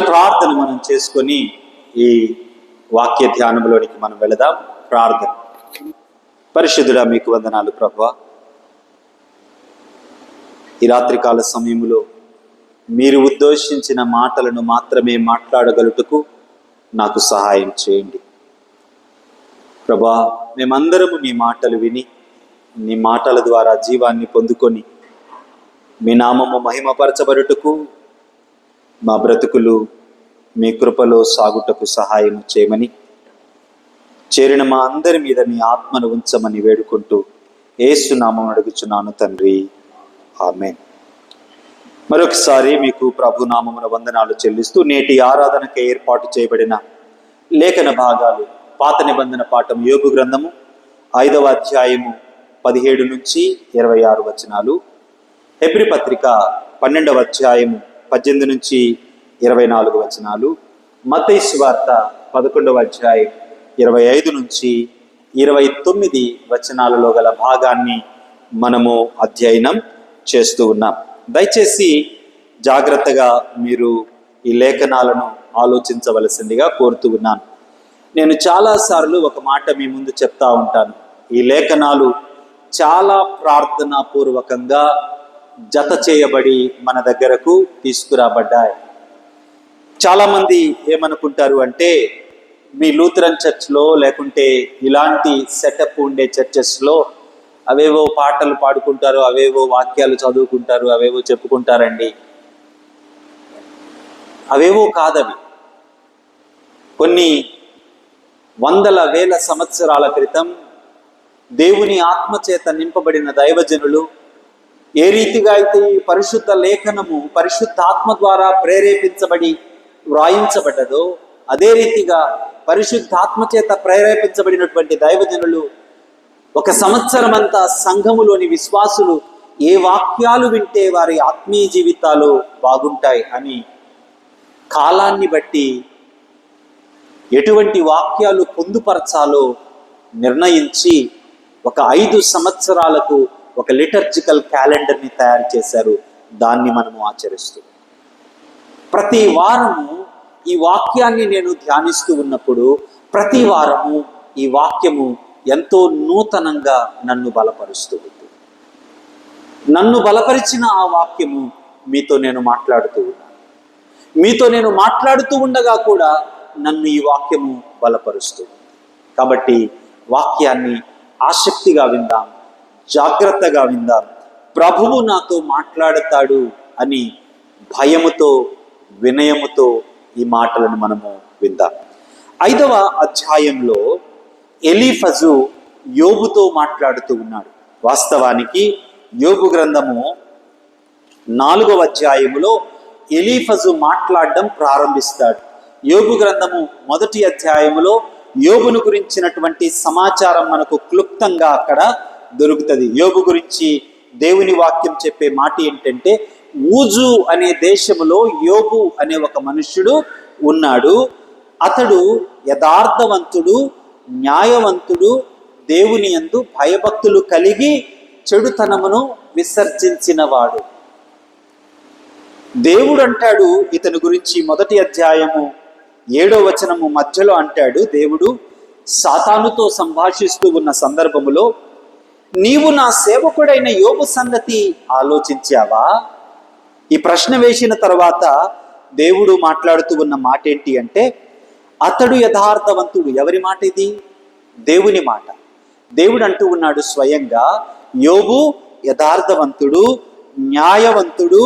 ప్రార్థన మనం చేసుకొని ఈ వాక్య ధ్యానంలోనికి మనం వెళదాం. ప్రార్థన. పరిశుద్ధుడా, మీకు వందనాలు ప్రభువా. ఈ రాత్రికాల సమయంలో మీరు ఉద్దేశించిన మాటలను మాత్రమే మాట్లాడగలుగుటకు నాకు సహాయం చేయండి ప్రభువా. మేమందరము నీ మాటలు విని నీ మాటల ద్వారా జీవాన్ని పొందుకొని మీ నామము మహిమపరచబడుటకు మా బ్రతుకులు మీ కృపలో సాగుటకు సహాయం చేయమని, చేరిన మా అందరి మీద మీ ఆత్మను ఉంచమని వేడుకుంటూ యేసు నామం అడుగుచున్నాను తండ్రి, ఆమేన్. మరొకసారి మీకు ప్రభు నామమున వందనాలు చెల్లిస్తూ నేటి ఆరాధనకు ఏర్పాటు చేయబడిన లేఖన భాగాలు పాత నిబంధన పాఠం యోబు గ్రంథము 5వ అధ్యాయము 17 నుంచి 26 వచనాలు, హెబ్రీ పత్రిక 12వ అధ్యాయము 18 నుంచి 24 వచనాలు, మత్తయి సువార్త 11వ అధ్యాయం 25 నుంచి 29 వచనాలలో గల భాగాన్ని మనము అధ్యయనం చేస్తూ ఉన్నాం. దయచేసి జాగ్రత్తగా మీరు ఈ లేఖనాలను ఆలోచించవలసిందిగా కోరుతూ ఉన్నాను. నేను చాలాసార్లు ఒక మాట మీ ముందు చెప్తా ఉంటాను. ఈ లేఖనాలు చాలా ప్రార్థనాపూర్వకంగా జత చేయబడి మన దగ్గరకు తీసుకురాబడ్డాయి. చాలామంది ఏమనుకుంటారు అంటే, మీ లూథరన్ చర్చ్లో లేకుంటే ఇలాంటి సెటప్ ఉండే చర్చెస్లో అవేవో పాటలు పాడుకుంటారు, అవేవో వాక్యాలు చదువుకుంటారు, అవేవో చెప్పుకుంటారండి. అవేవో కాదవి. కొన్ని వందల వేల సంవత్సరాల క్రితం దేవుని ఆత్మచేత నింపబడిన దైవజనులు ఏ రీతిగా అయితే ఈ పరిశుద్ధ లేఖనము పరిశుద్ధాత్మ ద్వారా ప్రేరేపించబడి వ్రాయించబడ్డదో, అదే రీతిగా పరిశుద్ధాత్మ చేత ప్రేరేపించబడినటువంటి దైవజనులు ఒక సంవత్సరం అంతా సంఘములోని విశ్వాసులు ఏ వాక్యాలు వింటే వారి ఆత్మీయ జీవితాలు బాగుంటాయి అని కాలాన్ని బట్టి ఎటువంటి వాక్యాలు పొందుపరచాలో నిర్ణయించి ఒక 5 సంవత్సరాలకు ఒక లిటర్జికల్ క్యాలెండర్ని తయారు చేశారు. దాన్ని మనము ఆచరిస్తూ ప్రతి వారము ఈ వాక్యాన్ని నేను ధ్యానిస్తూ ఉన్నప్పుడు ప్రతి వారము ఈ వాక్యము ఎంతో నూతనంగా నన్ను బలపరుస్తూ ఉంది. నన్ను బలపరిచిన ఆ వాక్యము మీతో నేను మాట్లాడుతూ ఉన్నాను. మీతో నేను మాట్లాడుతూ ఉండగా కూడా నన్ను ఈ వాక్యము బలపరుస్తుంది. కాబట్టి వాక్యాన్ని ఆసక్తిగా విందాం, జాగ్రత్తగా విందాం. ప్రభువు నాతో మాట్లాడతాడు అని భయముతో వినయముతో ఈ మాటలను మనము విందాం. 5వ అధ్యాయంలో ఎలీఫజు యోబుతో మాట్లాడుతూ ఉన్నాడు. వాస్తవానికి యోబు గ్రంథము 4వ అధ్యాయములో ఎలీఫజు మాట్లాడడం ప్రారంభిస్తాడు. యోబు గ్రంథము 1వ అధ్యాయములో యోబును గురించినటువంటి సమాచారం మనకు క్లుప్తంగా అక్కడ దొరుకుతుంది. యోబు గురించి దేవుని వాక్యం చెప్పే మాట ఏంటంటే, ఊజు అనే దేశములో యోబు అనే ఒక మనుష్యుడు ఉన్నాడు. అతడు యథార్థవంతుడు, న్యాయవంతుడు, దేవుని యందు భయభక్తులు కలిగి చెడుతనమును విసర్జించినవాడు. దేవుడు అంటాడు ఇతని గురించి 1వ అధ్యాయము 7వ వచనము మధ్యలో అంటాడు, దేవుడు సాతానుతో సంభాషిస్తూ ఉన్న సందర్భములో, నీవు నా సేవకుడైన యోబు సంగతి ఆలోచించావా? ఈ ప్రశ్న వేసిన తర్వాత దేవుడు మాట్లాడుతూ ఉన్న మాట ఏంటి అంటే, అతడు యథార్థవంతుడు. ఎవరి మాట ఇది? దేవుని మాట. దేవుడు అంటూ ఉన్నాడు స్వయంగా, యోబు యథార్థవంతుడు, న్యాయవంతుడు,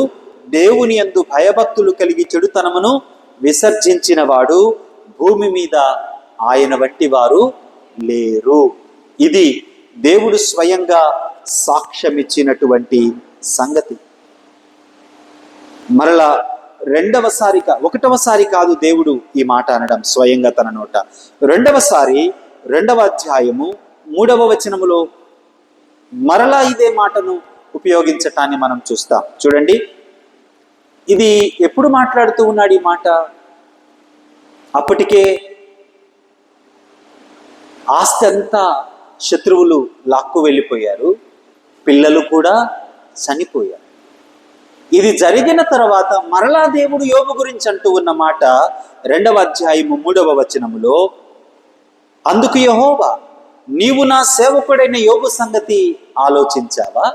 దేవుని యందు భయభక్తులు కలిగి చెడుతనమును విసర్జించిన వాడు, భూమి మీద ఆయన వంటి వారు లేరు. ఇది దేవుడు స్వయంగా సాక్ష్యమిచ్చినటువంటి సంగతి. మరలా ఒకటవసారి కాదు దేవుడు ఈ మాట అనడం స్వయంగా తన నోట. రెండవసారి 2వ అధ్యాయము 3వ వచనములో మరలా ఇదే మాటను ఉపయోగించటాన్ని మనం చూస్తాం. చూడండి, ఇది ఎప్పుడు మాట్లాడుతూ ఉన్నాడు ఈ మాట? అప్పటికే ఆస్తి అంతా శత్రువులు లాక్కు వెళ్ళిపోయారు, పిల్లలు కూడా చనిపోయారు. ఇది జరిగిన తర్వాత మరలా దేవుడు యోబు గురించి అంటూ ఉన్న మాట 2వ అధ్యాయము 3వ వచనములో, అందుకు యెహోవా, నీవు నా సేవకుడైన యోబు సంగతి ఆలోచించావా?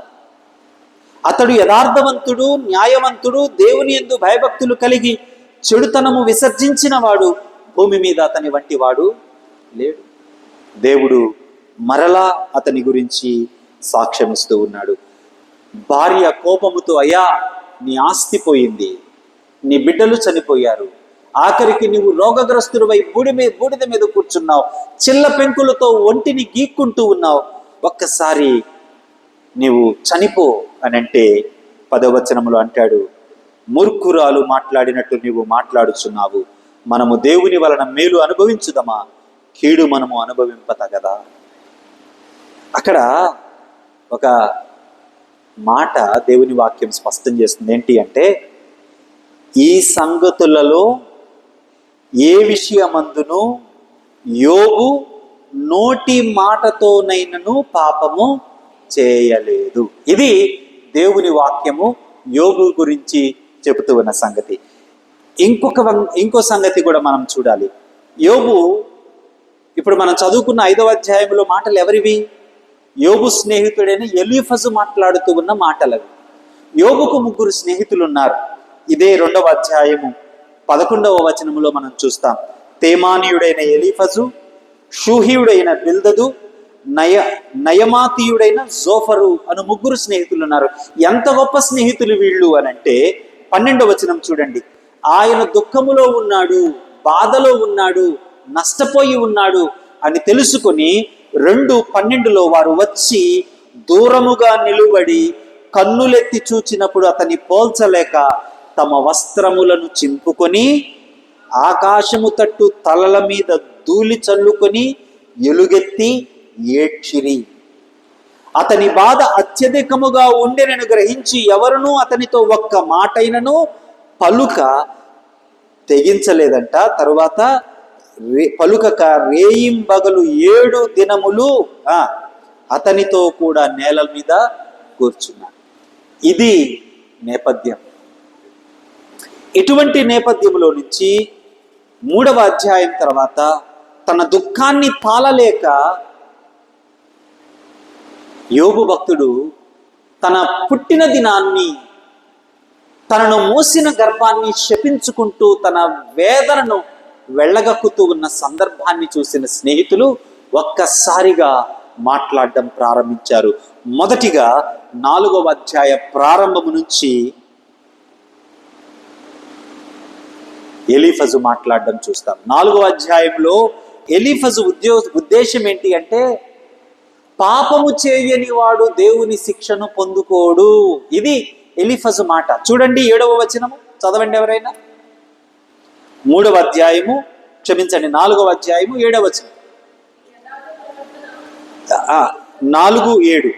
అతడు యథార్థవంతుడు, న్యాయవంతుడు, దేవుని యందు భయభక్తులు కలిగి చెడుతనము విసర్జించిన వాడు, భూమి మీద అతని వంటి వాడు లేడు. దేవుడు మరలా అతని గురించి సాక్ష్యమిస్తూ ఉన్నాడు. భార్య కోపముతో, అయ్యా నీ ఆస్తి పోయింది, నీ బిడ్డలు చనిపోయారు, ఆఖరికి నీవు రోగగ్రస్తుడివై బూడిద మీద కూర్చున్నావు, చిల్ల పెంకులతో ఒంటిని గీక్కుంటూ ఉన్నావు, ఒక్కసారి నీవు చనిపో అని అంటే 10వ వచనములో అంటాడు, మూర్ఖురాలు మాట్లాడినట్టు నీవు మాట్లాడుచున్నావు, మనము దేవుని వలన మేలు అనుభవించుదమా, కీడు మనము అనుభవింపతగదా. అక్కడ ఒక మాట దేవుని వాక్యం స్పష్టం చేస్తుంది. ఏంటి అంటే, ఈ సంగతులలో ఏ విషయమందును యోబు నోటి మాటతోనైనను పాపము చేయలేదు. ఇది దేవుని వాక్యము యోబు గురించి చెబుతూ ఉన్న సంగతి. ఇంకో సంగతి కూడా మనం చూడాలి. యోబు, ఇప్పుడు మనం చదువుకున్న 5వ అధ్యాయంలో మాటలు ఎవరివి? యోబు స్నేహితుడైన ఎలీఫజు మాట్లాడుతూ ఉన్న మాటలవి. యోబుకు 3 స్నేహితులు ఉన్నారు. ఇదే 2వ అధ్యాయము 11వ వచనములో మనం చూస్తాం. తేమానీయుడైన ఎలీఫజు, షూహీయుడైన బిల్దదు, నయమాతీయుడైన జోఫరు అను 3 స్నేహితులు ఉన్నారు. ఎంత గొప్ప స్నేహితులు వీళ్ళు అనంటే 12వ వచనం చూడండి. ఆయన దుఃఖములో ఉన్నాడు, బాధలో ఉన్నాడు, నష్టపోయి ఉన్నాడు అని తెలుసుకొని 2:12లో వారు వచ్చి దూరముగా నిలువడి కన్నులెత్తి చూచినప్పుడు అతని పోల్చలేక తమ వస్త్రములను చింపుకొని ఆకాశము తట్టు తలల మీద ధూళి చల్లుకొని ఎలుగెత్తి ఏడ్చిరి. అతని బాధ అత్యధికముగా ఉండెనని గ్రహించి ఎవరునూ అతనితో ఒక్క మాటైనను పలుక తెగించలేదంట. తరువాత పలుకక రేయింబగలు 7 దినములు అతనితో కూడా నేల మీద కూర్చున్నాడు. ఇది నేపథ్యం. ఇటువంటి నేపథ్యంలో నుంచి 3వ అధ్యాయం తర్వాత తన దుఃఖాన్ని తాళలేక యోబు భక్తుడు తన పుట్టిన దినాన్ని, తనను మోసిన గర్భాన్ని శపించుకుంటూ తన వేదనను వెళ్ళగక్కుతూ ఉన్న సందర్భాన్ని చూసిన స్నేహితులు ఒక్కసారిగా మాట్లాడడం ప్రారంభించారు. మొదటిగా 4వ అధ్యాయ ప్రారంభము నుంచి ఎలీఫజు మాట్లాడడం చూస్తాం. 4వ అధ్యాయంలో ఎలీఫజు ఉద్దేశం ఏంటి అంటే, పాపము చేయని వాడు దేవుని శిక్షను పొందుకోడు. ఇది ఎలీఫజు మాట. చూడండి 7వ వచనము చదవండి ఎవరైనా. 3వ అధ్యాయము, క్షమించండి 4వ అధ్యాయము 7వ వచనం. 4:7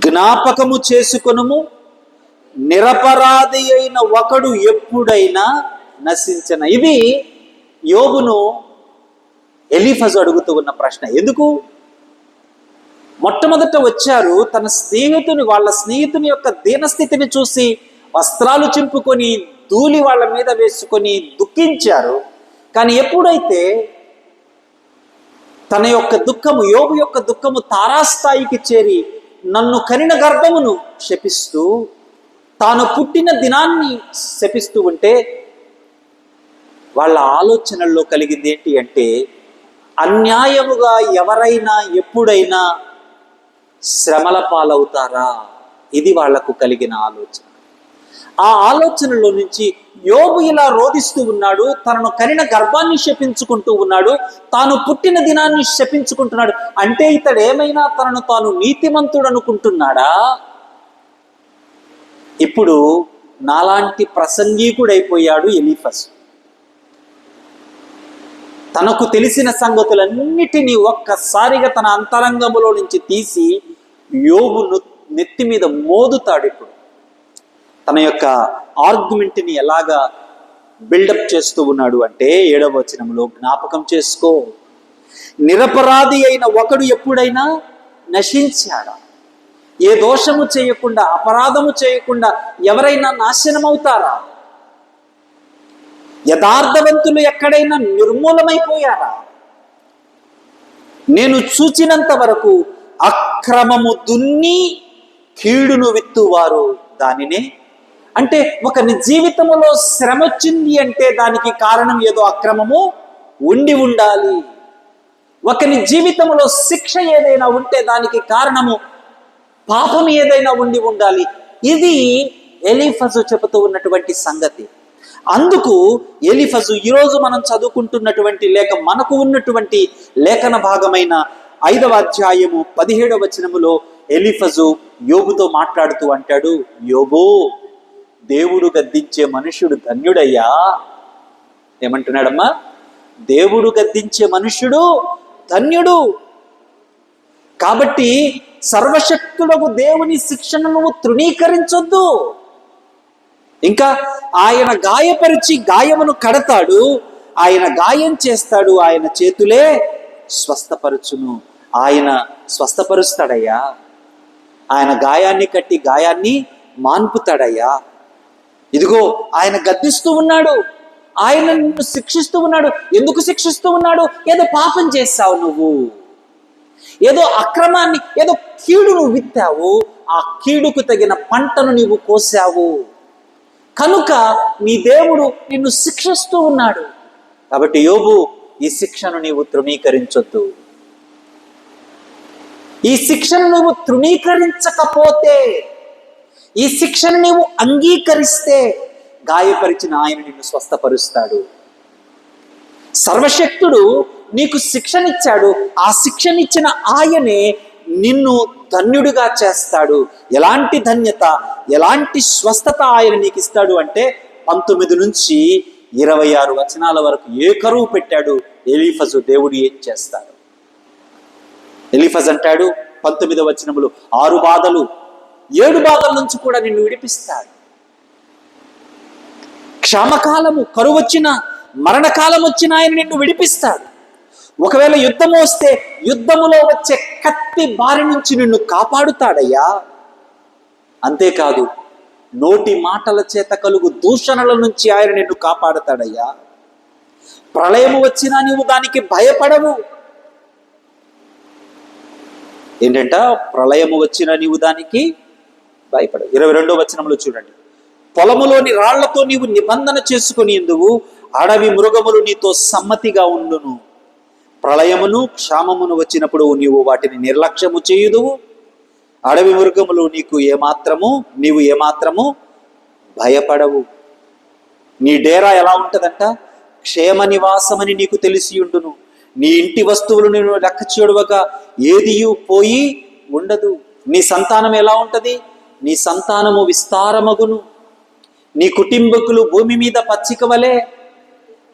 జ్ఞాపకము చేసుకొనుము, నిరపరాధి అయిన ఒకడు ఎప్పుడైనా నశించన. ఇది యోబును ఎలీఫజు అడుగుతూ ఉన్న ప్రశ్న. ఎందుకు? మొట్టమొదట వచ్చారు తన స్నేహితుని, వాళ్ళ స్నేహితుని యొక్క దీనస్థితిని చూసి వస్త్రాలు చింపుకొని ధూళి వాళ్ళ మీద వేసుకొని దుఃఖించారు. కానీ ఎప్పుడైతే తన యొక్క దుఃఖము, యోబు యొక్క దుఃఖము తారాస్థాయికి చేరి నన్ను కనిన గర్భమును శపిస్తూ తాను పుట్టిన దినాన్ని శపిస్తూ ఉంటే వాళ్ళ ఆలోచనల్లో కలిగింది ఏంటి అంటే, అన్యాయముగా ఎవరైనా ఎప్పుడైనా శ్రమల పాలవుతారా? ఇది వాళ్లకు కలిగిన ఆలోచన. ఆ ఆలోచనలో నుంచి యోబు ఇలా రోధిస్తూ ఉన్నాడు, తనను కనిన గర్భాన్ని శపించుకుంటూ ఉన్నాడు, తాను పుట్టిన దినాన్ని శపించుకుంటున్నాడు. అంటే ఇతడు ఏమైనా తనను తాను నీతిమంతుడు అనుకుంటున్నాడా? ఇప్పుడు నాలాంటి ప్రసంగీకుడైపోయాడు ఎలీఫజు. తనకు తెలిసిన సంగతులన్నిటినీ ఒక్కసారిగా తన అంతరంగములో నుంచి తీసి యోబు నెత్తి మీద మోదుతాడు. ఇప్పుడు తన యొక్క ఆర్గ్యుమెంట్ని ఎలాగా బిల్డప్ చేస్తూ ఉన్నాడు అంటే 7వ వచనంలో, జ్ఞాపకం చేసుకో, నిరపరాధి అయిన ఒకడు ఎప్పుడైనా నశించాడా? ఏ దోషము చేయకుండా, అపరాధము చేయకుండా ఎవరైనా నాశనమవుతారా? యథార్థవంతులు ఎక్కడైనా నిర్మూలమైపోయారా? నేను చూచినంత వరకు అక్రమము దున్ని కీడును విత్తువారు దానినే. అంటే ఒకని జీవితంలో శ్రమ వచ్చింది అంటే దానికి కారణం ఏదో అక్రమము ఉండి ఉండాలి. ఒకని జీవితంలో శిక్ష ఏదైనా ఉంటే దానికి కారణము పాపం ఏదైనా ఉండి ఉండాలి. ఇది ఎలీఫజు చెబుతూ ఉన్నటువంటి సంగతి. అందుకు ఎలీఫజు ఈరోజు మనం చదువుకుంటున్నటువంటి లేక మనకు ఉన్నటువంటి లేఖన భాగమైన 5వ అధ్యాయము 17వ వచనములో ఎలీఫజు యోబుతో మాట్లాడుతూ అంటాడు, యోబు, దేవుడు గద్దించే మనుష్యుడు ధన్యుడయ్యా. ఏమంటున్నాడమ్మా? దేవుడు గద్దించే మనుష్యుడు ధన్యుడు. కాబట్టి సర్వశక్తుడకు దేవుని శిక్షను నువ్వు తృణీకరించొద్దు. ఇంకా ఆయన గాయపరిచి గాయమును కడతాడు, ఆయన గాయం చేస్తాడు, ఆయన చేతులే స్వస్థపరచును. ఆయన స్వస్థపరుస్తాడయ్యా. ఆయన గాయాన్ని కట్టి గాయాన్ని మాన్పుతాడయ్యా. ఇదిగో ఆయన గద్దిస్తూ ఉన్నాడు, ఆయన నిన్ను శిక్షిస్తూ ఉన్నాడు. ఎందుకు శిక్షిస్తూ ఉన్నాడు? ఏదో పాపం చేస్తావు నువ్వు, ఏదో అక్రమాన్ని, ఏదో కీడును విత్తావు, ఆ కీడుకు తగిన పంటను నీవు కోసావు కనుక నీ దేవుడు నిన్ను శిక్షిస్తూ ఉన్నాడు. కాబట్టి యోబు, ఈ శిక్షను నీవు తృణీకరించొద్దు. ఈ శిక్షను నువ్వు తృణీకరించకపోతే, ఈ శిక్షను నీవు అంగీకరిస్తే గాయపరిచిన ఆయన నిన్ను స్వస్థపరుస్తాడు. సర్వశక్తుడు నీకు శిక్షనిచ్చాడు, ఆ శిక్షనిచ్చిన ఆయనే నిన్ను ధన్యుడిగా చేస్తాడు. ఎలాంటి ధన్యత, ఎలాంటి స్వస్థత ఆయన నీకు ఇస్తాడు అంటే 19 నుంచి 26 వచనాల వరకు ఏ కరువు పెట్టాడు ఎలీఫజు, దేవుడు ఏం చేస్తాడు? ఎలీఫజు అంటాడు 19వ వచనములు, 6 బాధలు 7 బాధల నుంచి కూడా నిన్ను విడిపిస్తాడు. క్షామకాలము, కరువు వచ్చినా, మరణకాలం వచ్చినా ఆయన నిన్ను విడిపిస్తాడు. ఒకవేళ యుద్ధము వస్తే యుద్ధములో వచ్చే కత్తి బారి నుంచి నిన్ను కాపాడుతాడయ్యా. అంతేకాదు, నోటి మాటల చేత కలుగు దూషణల నుంచి ఆయన నిన్ను కాపాడుతాడయ్యా. ప్రళయము వచ్చినా నీవు దానికి భయపడవు. ఏంటంట? ప్రళయము వచ్చినా నీవు దానికి భయపడవు. 22వ వచనంలో చూడండి, పొలములోని రాళ్లతో నీవు నిబంధన చేసుకుని ఎందువు, అడవి మృగములు నీతో సమ్మతిగా ఉండును. ప్రళయమును క్షామమును వచ్చినప్పుడు నీవు వాటిని నిర్లక్ష్యము చేయుదువు. అడవి మృగములు నీవు ఏమాత్రము భయపడవు. నీ డేరా ఎలా ఉంటదంట? క్షేమ నివాసమని నీకు తెలిసి ఉండును. నీ ఇంటి వస్తువులు నేను లెక్క చూడవగా ఏదియు పోయి ఉండదు. నీ సంతానం ఎలా ఉంటది? నీ సంతానము విస్తారమగును. నీ కుటుంబకులు భూమి మీద పచ్చిక వలె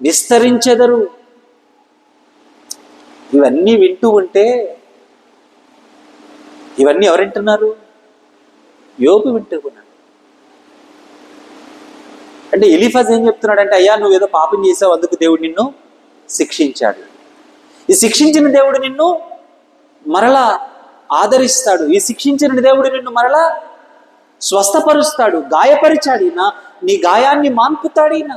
విస్తరించెదరు. ఇవన్నీ వింటూ ఉంటే, ఇవన్నీ ఎవరు వింటున్నారు? యోబు వింటున్నాడు. అంటే ఎలీఫజు ఏం చెప్తున్నాడంటే, అయ్యా నువ్వేదో పాపం చేసావు, అందుకు దేవుడు నిన్ను శిక్షించాడు. ఈ శిక్షించిన దేవుడు నిన్ను మరలా ఆదరిస్తాడు. ఈ శిక్షించిన దేవుడు నిన్ను మరలా స్వస్థపరుస్తాడు. గాయపరిచాడు ఈయన, నీ గాయాన్ని మాన్పుతాడు ఈయన.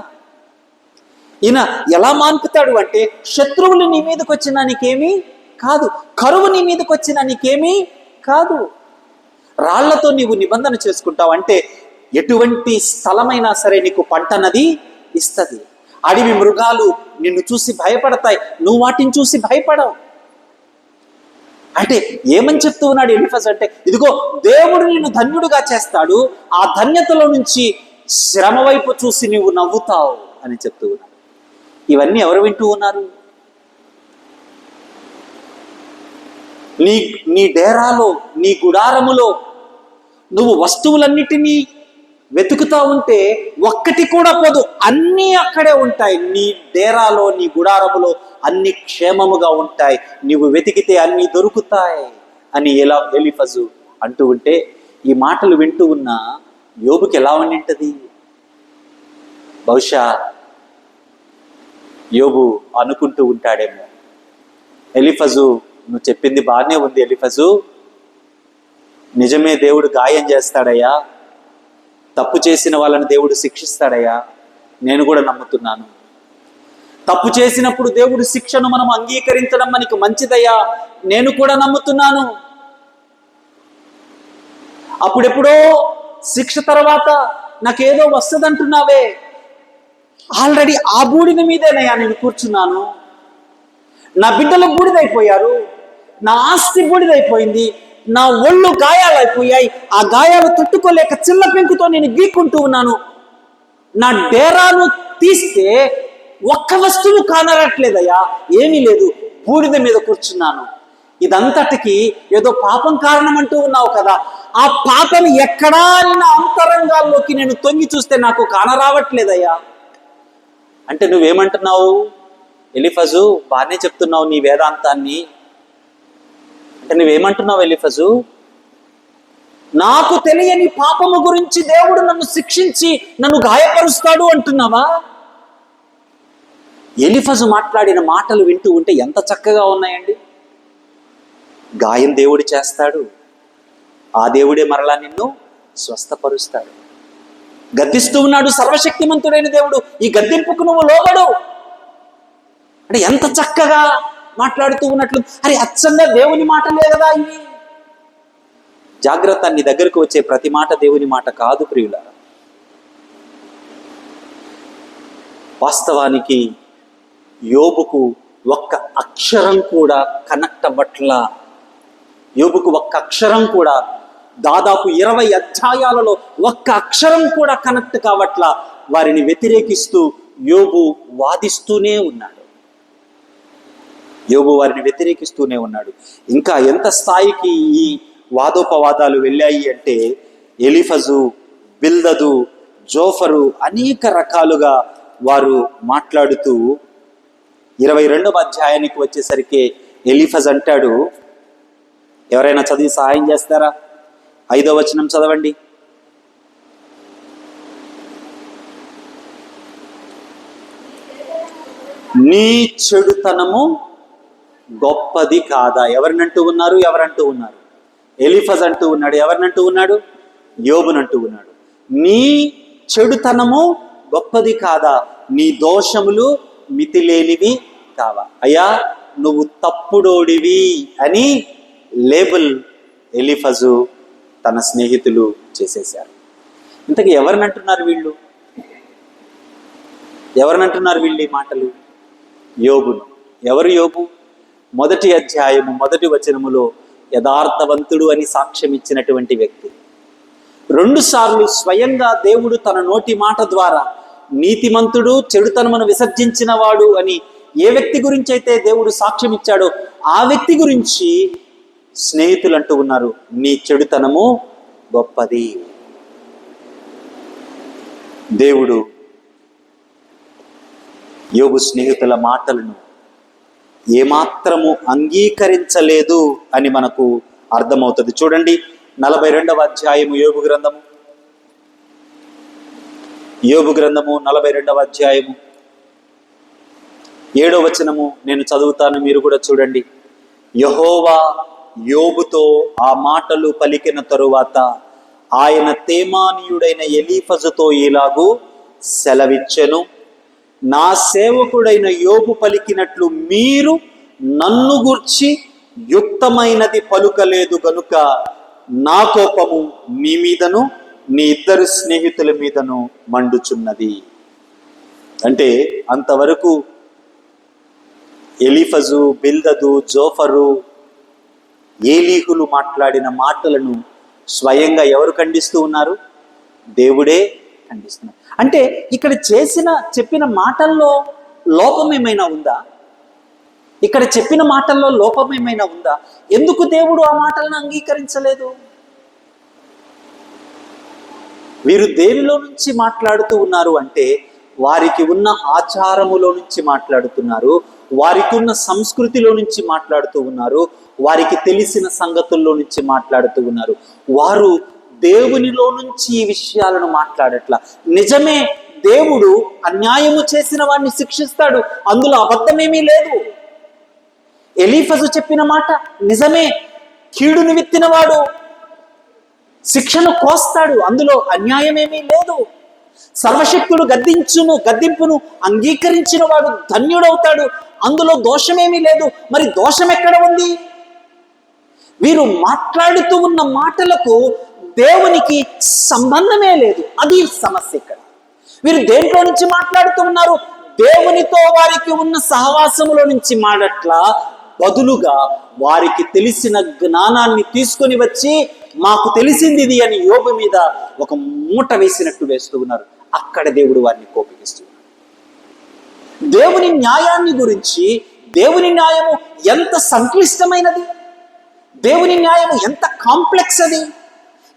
ఈయన ఎలా మాన్పుతాడు అంటే, శత్రువులు నీ మీదకి వచ్చినా నీకేమీ కాదు, కరువు నీ మీదకి వచ్చినా నీకేమీ కాదు. రాళ్లతో నీవు నిబంధన చేసుకుంటావు అంటే ఎటువంటి స్థలమైనా సరే నీకు పంటనది ఇస్తుంది. అడవి మృగాలు నిన్ను చూసి భయపడతాయి, నువ్వు వాటిని చూసి భయపడవు. అంటే ఏమని చెప్తూ ఉన్నాడు ఎలీఫజు అంటే, ఇదిగో దేవుడు నిన్ను ధన్యుడుగా చేస్తాడు, ఆ ధన్యతలో నుంచి శ్రమ వైపు చూసి నువ్వు నవ్వుతావు అని చెప్తూ ఉన్నాడు. ఇవన్నీ ఎవరు వింటూ ఉన్నారు? నీ డేరాలో, నీ గుడారములో నువ్వు వస్తువులన్నిటినీ వెతుకుతా ఉంటే ఒక్కటి కూడా పోదు, అన్నీ అక్కడే ఉంటాయి. నీ డేరాలో, నీ గుడారములో అన్ని క్షేమముగా ఉంటాయి, నీవు వెతికితే అన్నీ దొరుకుతాయి అని ఎలీఫజు అంటూ ఉంటే, ఈ మాటలు వింటూ ఉన్న యోబుకి ఎలా ఉండింటది? బహుశా యోబు అనుకుంటూ ఉంటాడేమో, ఎలీఫజు నువ్వు చెప్పింది బాగానే ఉంది ఎలీఫజు, నిజమే, దేవుడు గాయం చేస్తాడయ్యా, తప్పు చేసిన వాళ్ళని దేవుడు శిక్షిస్తాడయ్యా, నేను కూడా నమ్ముతున్నాను. తప్పు చేసినప్పుడు దేవుడు శిక్షను మనం అంగీకరించడం మనకి మంచిదయ్యా, నేను కూడా నమ్ముతున్నాను. అప్పుడెప్పుడో శిక్ష తర్వాత నాకేదో వస్తుందంటున్నావే, ఆల్రెడీ ఆ బూడిద మీదేనయ్యా నేను కూర్చున్నాను. నా బిడ్డలు బూడిదైపోయారు, నా ఆస్తి బూడిదైపోయింది, నా ఒళ్ళు గాయాలైపోయాయి. ఆ గాయాలు తట్టుకోలేక చిల్ల పెంకుతో నేను గీక్కుంటూ ఉన్నాను. నా డేరాను తీస్తే ఒక్క వస్తువు కానరట్లేదయ్యా, ఏమీ లేదు, బూడిద మీద కూర్చున్నాను. ఇదంతటికి ఏదో పాపం కారణం అంటూ ఉన్నావు కదా, ఆ పాపం ఎక్కడా నా అంతరంగాల్లోకి నేను తొంగి చూస్తే నాకు కానరావట్లేదయ్యా అంటే నువ్వేమంటున్నావు? ఎలీఫజు, బాగానే చెప్తున్నావు నీ వేదాంతాన్ని అంటే నువ్వేమంటున్నావు ఎలీఫజు? నాకు తెలియని పాపము గురించి దేవుడు నన్ను శిక్షించి నన్ను గాయపరుస్తాడు అంటున్నావా? ఎలీఫజు మాట్లాడిన మాటలు వింటూ ఉంటే ఎంత చక్కగా ఉన్నాయండి. గాయం దేవుడు చేస్తాడు, ఆ దేవుడే మరలా నిన్ను స్వస్థపరుస్తాడు. గద్దిస్తూ ఉన్నాడు సర్వశక్తిమంతుడైన దేవుడు, ఈ గద్దింపుకు నువ్వు లోబడు అంటే ఎంత చక్కగా మాట్లాడుతూ ఉన్నట్లు. అరే అచ్చంగా దేవుని మాటలే కదా ఇవి. జాగ్రత్త, నీ దగ్గరకు వచ్చే ప్రతి మాట దేవుని మాట కాదు ప్రియులారా. వాస్తవానికి యోబుకు ఒక్క అక్షరం కూడా కనెక్ట్ అవ్వట్లా. యోబుకు ఒక్క అక్షరం కూడా, దాదాపు 20 అధ్యాయాలలో ఒక్క అక్షరం కూడా కనెక్ట్ కావట్లా. వారిని వ్యతిరేకిస్తూ యోబు వాదిస్తూనే ఉన్నాడు. యోబు వారిని వ్యతిరేకిస్తూనే ఉన్నాడు. ఇంకా ఎంత స్థాయికి ఈ వాదోపవాదాలు వెళ్ళాయి అంటే ఎలీఫజు, బిల్దదు, జోఫరు అనేక రకాలుగా వారు మాట్లాడుతూ 22వ అధ్యాయానికి వచ్చేసరికి ఎలీఫజ్ అంటాడు, ఎవరైనా చదివి సహాయం చేస్తారా? 5వ వచనం చదవండి. నీ చెడుతనము గొప్పది కాదా? ఎవరినంటూ ఉన్నారు? ఎలీఫజ్ అంటూ ఉన్నాడు. ఎవరినంటూ ఉన్నాడు? యోబునంటూ ఉన్నాడు. నీ చెడుతనము గొప్పది కాదా? నీ దోషములు మితిలేనివి కావా? అయ్యా నువ్వు తప్పుడోడివి అని లేబుల్ ఎలీఫజు తన స్నేహితులు చేసేశారు. ఇంతకీ ఎవరినంటున్నారు వీళ్ళు? ఈ మాటలు? యోబును. ఎవరు యోబు? 1వ అధ్యాయము 1వ వచనములో యథార్థవంతుడు అని సాక్ష్యం ఇచ్చినటువంటి వ్యక్తి. 2 సార్లు స్వయంగా దేవుడు తన నోటి మాట ద్వారా నీతిమంతుడు, చెడుతనమును విసర్జించిన వాడు అని ఏ వ్యక్తి గురించి అయితే దేవుడు సాక్ష్యం ఇచ్చాడో ఆ వ్యక్తి గురించి స్నేహితులు అంటూ ఉన్నారు, నీ చెడుతనము గొప్పది. దేవుడు యోబు స్నేహితుల మాటలను ఏమాత్రము అంగీకరించలేదు అని మనకు అర్థమవుతుంది. చూడండి 42వ అధ్యాయము యోబు గ్రంథము 42వ అధ్యాయము 7వ వచనము నేను చదువుతాను, మీరు కూడా చూడండి. యెహోవా యోబుతో ఆ మాటలు పలికిన తరువాత ఆయన తేమానీయుడైన ఎలీఫజుతో ఇలాగూ సెలవిచ్చెను, నా సేవకుడైన యోబు పలికినట్లు మీరు నన్ను గూర్చి యుక్తమైనది పలుకలేదు గనుక నా కోపము నీ మీదను నీ 2 స్నేహితుల మీదను మండుచున్నది. అంటే అంతవరకు ఎలీఫజు, బిల్దదు, జోఫరు, ఏలీహులు మాట్లాడిన మాటలను స్వయంగా ఎవరు ఖండిస్తూ ఉన్నారు? దేవుడే ఖండిస్తున్నారు. అంటే ఇక్కడ చెప్పిన మాటల్లో లోపం ఏమైనా ఉందా? ఎందుకు దేవుడు ఆ మాటలను అంగీకరించలేదు? వీరు దేనిలో నుంచి మాట్లాడుతూ ఉన్నారు అంటే వారికి ఉన్న ఆచారములో నుంచి మాట్లాడుతున్నారు, వారికి ఉన్న సంస్కృతిలో నుంచి మాట్లాడుతూ ఉన్నారు, వారికి తెలిసిన సంగతుల్లో నుంచి మాట్లాడుతూ ఉన్నారు. వారు దేవునిలో నుంచి ఈ విషయాలను మాట్లాడట్లా. నిజమే, దేవుడు అన్యాయము చేసిన వాడిని శిక్షిస్తాడు, అందులో అబద్ధమేమీ లేదు. ఎలీఫజు చెప్పిన మాట నిజమే, కీడును విత్తినవాడు శిక్షను కోస్తాడు, అందులో అన్యాయమేమీ లేదు. సర్వశక్తుడు గద్దింపును అంగీకరించిన వాడు ధన్యుడవుతాడు, అందులో దోషమేమీ లేదు. మరి దోషం ఎక్కడ ఉంది? వీరు మాట్లాడుతూ ఉన్న మాటలకు దేవునికి సంబంధమే లేదు. అది సమస్య ఇక్కడ. వీరు దేంట్లో నుంచి మాట్లాడుతూ ఉన్నారు? దేవునితో వారికి ఉన్న సహవాసములో నుంచి మాడట్లా, బదులుగా వారికి తెలిసిన జ్ఞానాన్ని తీసుకొని వచ్చి మాకు తెలిసింది ఇది అని యోబు మీద ఒక మూట వేసినట్టు వేస్తూ ఉన్నారు. అక్కడ దేవుడు వారిని కోపిస్తున్నారు. దేవుని న్యాయాన్ని గురించి, దేవుని న్యాయము ఎంత సంక్లిష్టమైనది, దేవుని న్యాయము ఎంత కాంప్లెక్స్, అది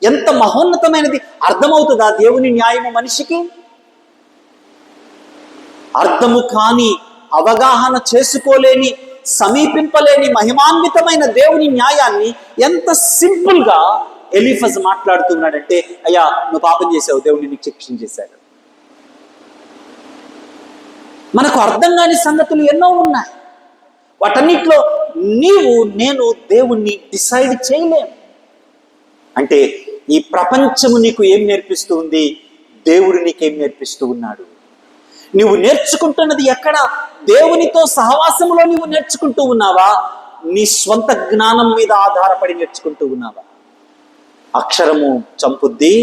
ఎంత మహోన్నతమైనది అర్థమవుతుందా దేవుని న్యాయము మనిషికి? అర్థము కాని, అవగాహన చేసుకోలేని, సమీపింపలేని మహిమాన్వితమైన దేవుని న్యాయాన్ని ఎంత సింపుల్ గా ఎలీఫజ్ మాట్లాడుతున్నాడంటే, అయ్యా నువ్వు పాపం చేసావు, దేవుడిని నీకు శిక్షణ చేశాడు. మనకు అర్థం కాని సంగతులు ఎన్నో ఉన్నాయి. వాటన్నిటిలో నేను దేవుణ్ణి డిసైడ్ చేయలేము. అంటే ఈ ప్రపంచము నీకు ఏం నేర్పిస్తూ ఉంది, దేవుడు నీకేం నేర్పిస్తూ ఉన్నాడు? నువ్వు నేర్చుకుంటున్నది ఎక్కడ? దేవునితో సహవాసములో నువ్వు నేర్చుకుంటూ ఉన్నావా? నీ స్వంత జ్ఞానం మీద ఆధారపడి నేర్చుకుంటూ ఉన్నావా? అక్షరము చంపుద్ది,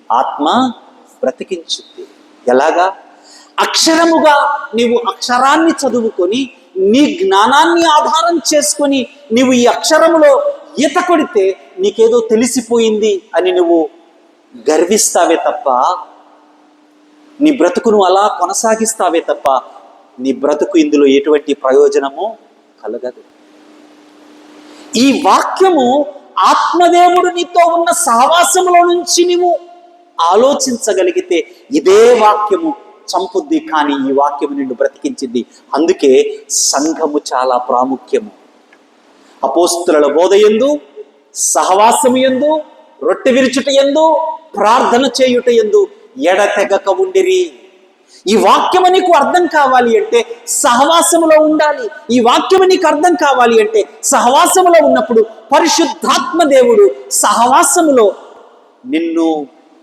ఆత్మ బ్రతికించుద్ది. ఎలాగా? అక్షరముగా నీవు అక్షరాన్ని చదువుకొని నీ జ్ఞానాన్ని ఆధారం చేసుకొని నీవు ఈ అక్షరములో ఈత కొడితే నీకేదో తెలిసిపోయింది అని నువ్వు గర్విస్తావే తప్ప, నీ బ్రతుకును అలా కొనసాగిస్తావే తప్ప, నీ బ్రతుకు ఇందులో ఎటువంటి ప్రయోజనము కలగదు. ఈ వాక్యము ఆత్మదేవుడు నీతో ఉన్న సహవాసములో నుంచి నీవు ఆలోచించగలిగితే ఇదే వాక్యము చంపుద్ది, కానీ ఈ వాక్యము నిన్ను బ్రతికించింది. అందుకే సంఘము చాలా ప్రాముఖ్యము. అపోస్తుల బోధ యందు, సహవాసము యందు, రొట్టె విరుచుట యందు, ప్రార్థన చేయుట యందు ఎడతెగక ఉండిరి. ఈ వాక్యము నీకు అర్థం కావాలి అంటే సహవాసములో ఉండాలి. ఈ వాక్యము నీకు అర్థం కావాలి అంటే సహవాసములో ఉన్నప్పుడు పరిశుద్ధాత్మ దేవుడు సహవాసములో నిన్ను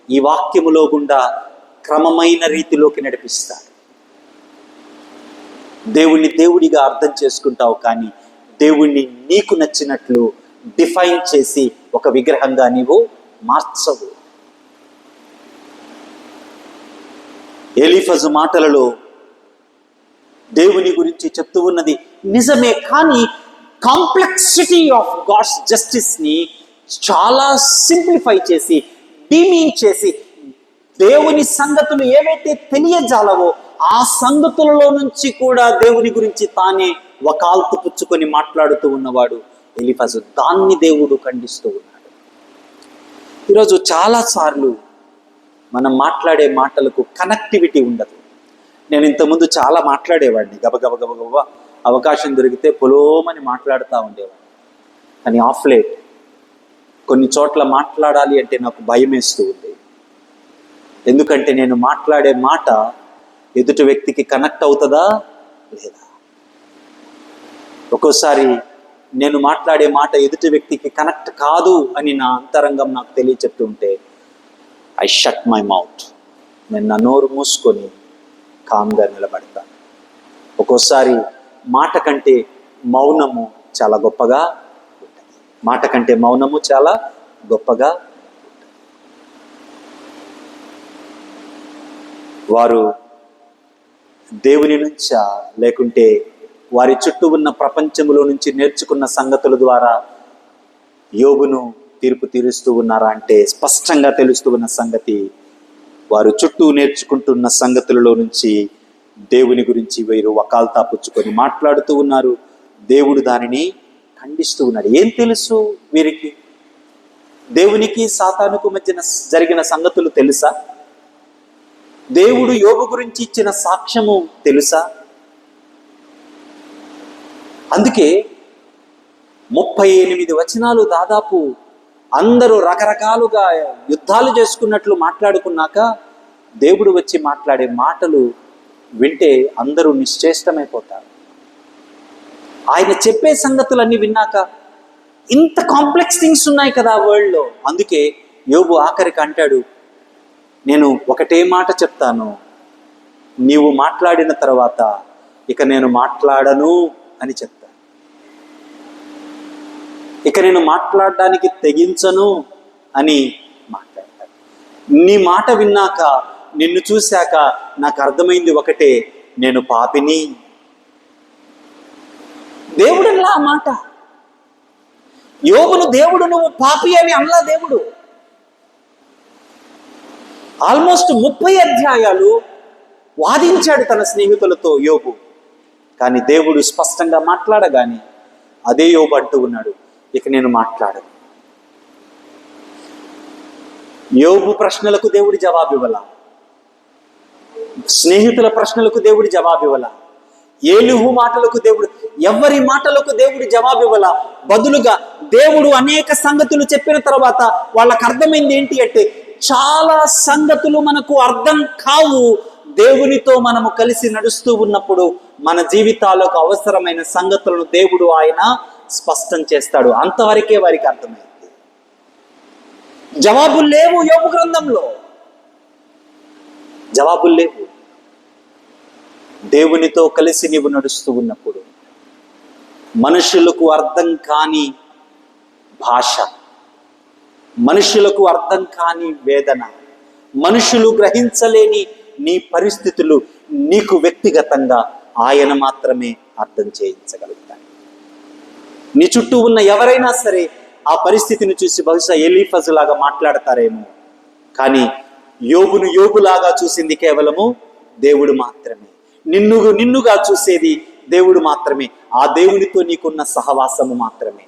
ఈ వాక్యములో గుండా క్రమమైన రీతిలోకి నడిపిస్తాడు. దేవుణ్ణి దేవుడిగా అర్థం చేసుకుంటావు, కానీ దేవుణ్ణి నీకు నచ్చినట్లు డిఫైన్ చేసి ఒక విగ్రహంగా నీవు మార్చవు. ఎలీఫజు మాటలలో దేవుని గురించి చెప్తూ ఉన్నది నిజమే, కానీ కాంప్లెక్సిటీ ఆఫ్ గాడ్స్ జస్టిస్ ని చాలా సింప్లిఫై చేసి, డీమీన్ చేసి, దేవుని సంగతులు ఏవైతే తెలియజాలవో ఆ సంగతులలో నుంచి కూడా దేవుని గురించి తానే వకాల్తు పుచ్చుకొని మాట్లాడుతూ ఉన్నవాడు ఎలీఫజు. దాన్ని దేవుడు ఖండిస్తూ ఉన్నాడు. ఈరోజు చాలాసార్లు మనం మాట్లాడే మాటలకు కనెక్టివిటీ ఉండదు. నేను ఇంతకుముందు చాలా మాట్లాడేవాడిని, గబగబ అవకాశం దొరికితే పొలోమని మాట్లాడుతూ ఉండేవాడిని. కానీ ఆఫ్ లేట్ కొన్ని చోట్ల మాట్లాడాలి అంటే నాకు భయం వేస్తూ ఉంది. ఎందుకంటే నేను మాట్లాడే మాట ఎదుటి వ్యక్తికి కనెక్ట్ అవుతుందా లేదా. ఒక్కోసారి నేను మాట్లాడే మాట ఎదుటి వ్యక్తికి కనెక్ట్ కాదు అని నా అంతరంగం నాకు తెలియచెప్తూ ఉంటే ఐ షట్ మై మౌత్. నేను నా నోరు మూసుకొని కామ్గా నిలబడతాను. ఒక్కోసారి మాట కంటే మౌనము చాలా గొప్పగా ఉంటుంది. మాట కంటే మౌనము చాలా గొప్పగా ఉంటుంది. వారు దేవుని నుంచా లేకుంటే వారి చుట్టూ ఉన్న ప్రపంచంలో నుంచి నేర్చుకున్న సంగతుల ద్వారా యోబును తీర్పు తీరుస్తూ ఉన్నారా అంటే స్పష్టంగా తెలుస్తూ ఉన్న సంగతి, వారు చుట్టూ నేర్చుకుంటున్న సంగతులలో నుంచి దేవుని గురించి వీరు వకాల్తా పుచ్చుకొని మాట్లాడుతూ ఉన్నారు. దేవుడు దానిని ఖండిస్తూ ఉన్నాడు. ఏం తెలుసు వీరికి? దేవునికి సాతానుకు మధ్యన జరిగిన సంగతులు తెలుసా? దేవుడు యోబు గురించి ఇచ్చిన సాక్ష్యము తెలుసా? అందుకే 38 వచనాలు దాదాపు అందరూ రకరకాలుగా యుద్ధాలు చేసుకున్నట్లు మాట్లాడుకున్నాక దేవుడు వచ్చి మాట్లాడే మాటలు వింటే అందరూ నిశ్చేష్టమైపోతారు. ఆయన చెప్పే సంగతులన్నీ విన్నాక ఇంత కాంప్లెక్స్ థింగ్స్ ఉన్నాయి కదా వరల్డ్లో. అందుకే యోబు ఆఖరికి అంటాడు, నేను ఒకటే మాట చెప్తాను, నీవు మాట్లాడిన తర్వాత ఇక నేను మాట్లాడను అని చెప్తాను, ఇక నేను మాట్లాడడానికి తెగించను అని మాట్లాడతాను. నీ మాట విన్నాక, నిన్ను చూశాక నాకు అర్థమైంది ఒకటే, నేను పాపిని. దేవుడులా ఆ మాట. యోబును దేవుడు నువ్వు పాపి అని అనలా దేవుడు. ఆల్మోస్ట్ 30 అధ్యాయాలు వాదించాడు తన స్నేహితులతో యోబు. కానీ దేవుడు స్పష్టంగా మాట్లాడగానే అదే యోబు అంటూ ఉన్నాడు, ఇక నేను మాట్లాడను. యోబు ప్రశ్నలకు దేవుడి జవాబు ఇవ్వాల, స్నేహితుల ప్రశ్నలకు దేవుడి జవాబు ఇవ్వాల, ఏలిహు మాటలకు దేవుడు, ఎవరి మాటలకు దేవుడి జవాబు ఇవ్వాల. బదులుగా దేవుడు అనేక సంగతులు చెప్పిన తర్వాత వాళ్ళకు అర్థమైంది ఏంటి అంటే, చాలా సంగతులు మనకు అర్థం కావు. దేవునితో మనము కలిసి నడుస్తూ ఉన్నప్పుడు మన జీవితాలకు అవసరమైన సంగతులను దేవుడు ఆయన స్పష్టం చేస్తాడు. అంతవరకే వారికి అర్థమైంది. జవాబులు లేవు యోబు గ్రంథంలో, జవాబులు లేవు. దేవునితో కలిసి నీవు నడుస్తూ ఉన్నప్పుడు మనుషులకు అర్థం కాని భాష, మనుషులకు అర్థం కాని వేదన, మనుషులు గ్రహించలేని నీ పరిస్థితులు నీకు వ్యక్తిగతంగా ఆయన మాత్రమే అర్థం చేయించగలుగుతాడు. నీ చుట్టూ ఉన్న ఎవరైనా సరే ఆ పరిస్థితిని చూసి బహుశా ఎలీఫజు లాగా మాట్లాడతారేమో, కానీ యోబును యోబులాగా చూసింది కేవలము దేవుడు మాత్రమే. నిన్నుగా చూసేది దేవుడు మాత్రమే. ఆ దేవునితో నీకున్న సహవాసము మాత్రమే.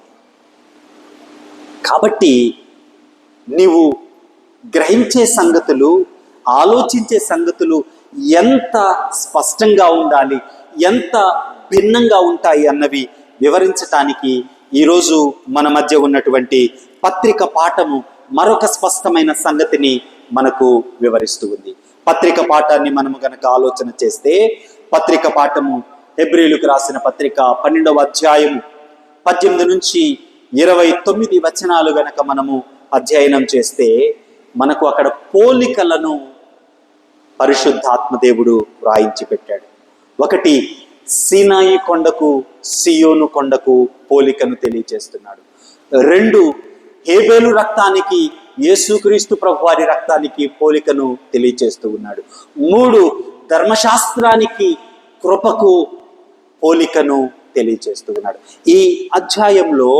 కాబట్టి నీవు గ్రహించే సంగతులు, ఆలోచించే సంగతులు ఎంత స్పష్టంగా ఉండాలి, ఎంత భిన్నంగా ఉంటాయి అన్నవి వివరించటానికి ఈరోజు మన మధ్య ఉన్నటువంటి పత్రిక పాఠము మరొక స్పష్టమైన సంగతిని మనకు వివరిస్తూ ఉంది. పత్రిక పాఠాన్ని మనము గనక ఆలోచన చేస్తే, పత్రిక పాఠము హెబ్రీయులకు రాసిన పత్రిక 12వ అధ్యాయము 18 నుంచి 29 వచనాలు గనక మనము అధ్యయనం చేస్తే, మనకు అక్కడ పోలికలను పరిశుద్ధాత్మదేవుడు వ్రాయించి పెట్టాడు. ఒకటి, సీనాయి కొండకు సియోను కొండకు పోలికను తెలియజేస్తున్నాడు. 2, హేబేలు రక్తానికి యేసుక్రీస్తు ప్రభువారి రక్తానికి పోలికను తెలియజేస్తూ ఉన్నాడు. 3, ధర్మశాస్త్రానికి కృపకు పోలికను తెలియజేస్తూ ఉన్నాడు. ఈ అధ్యాయంలో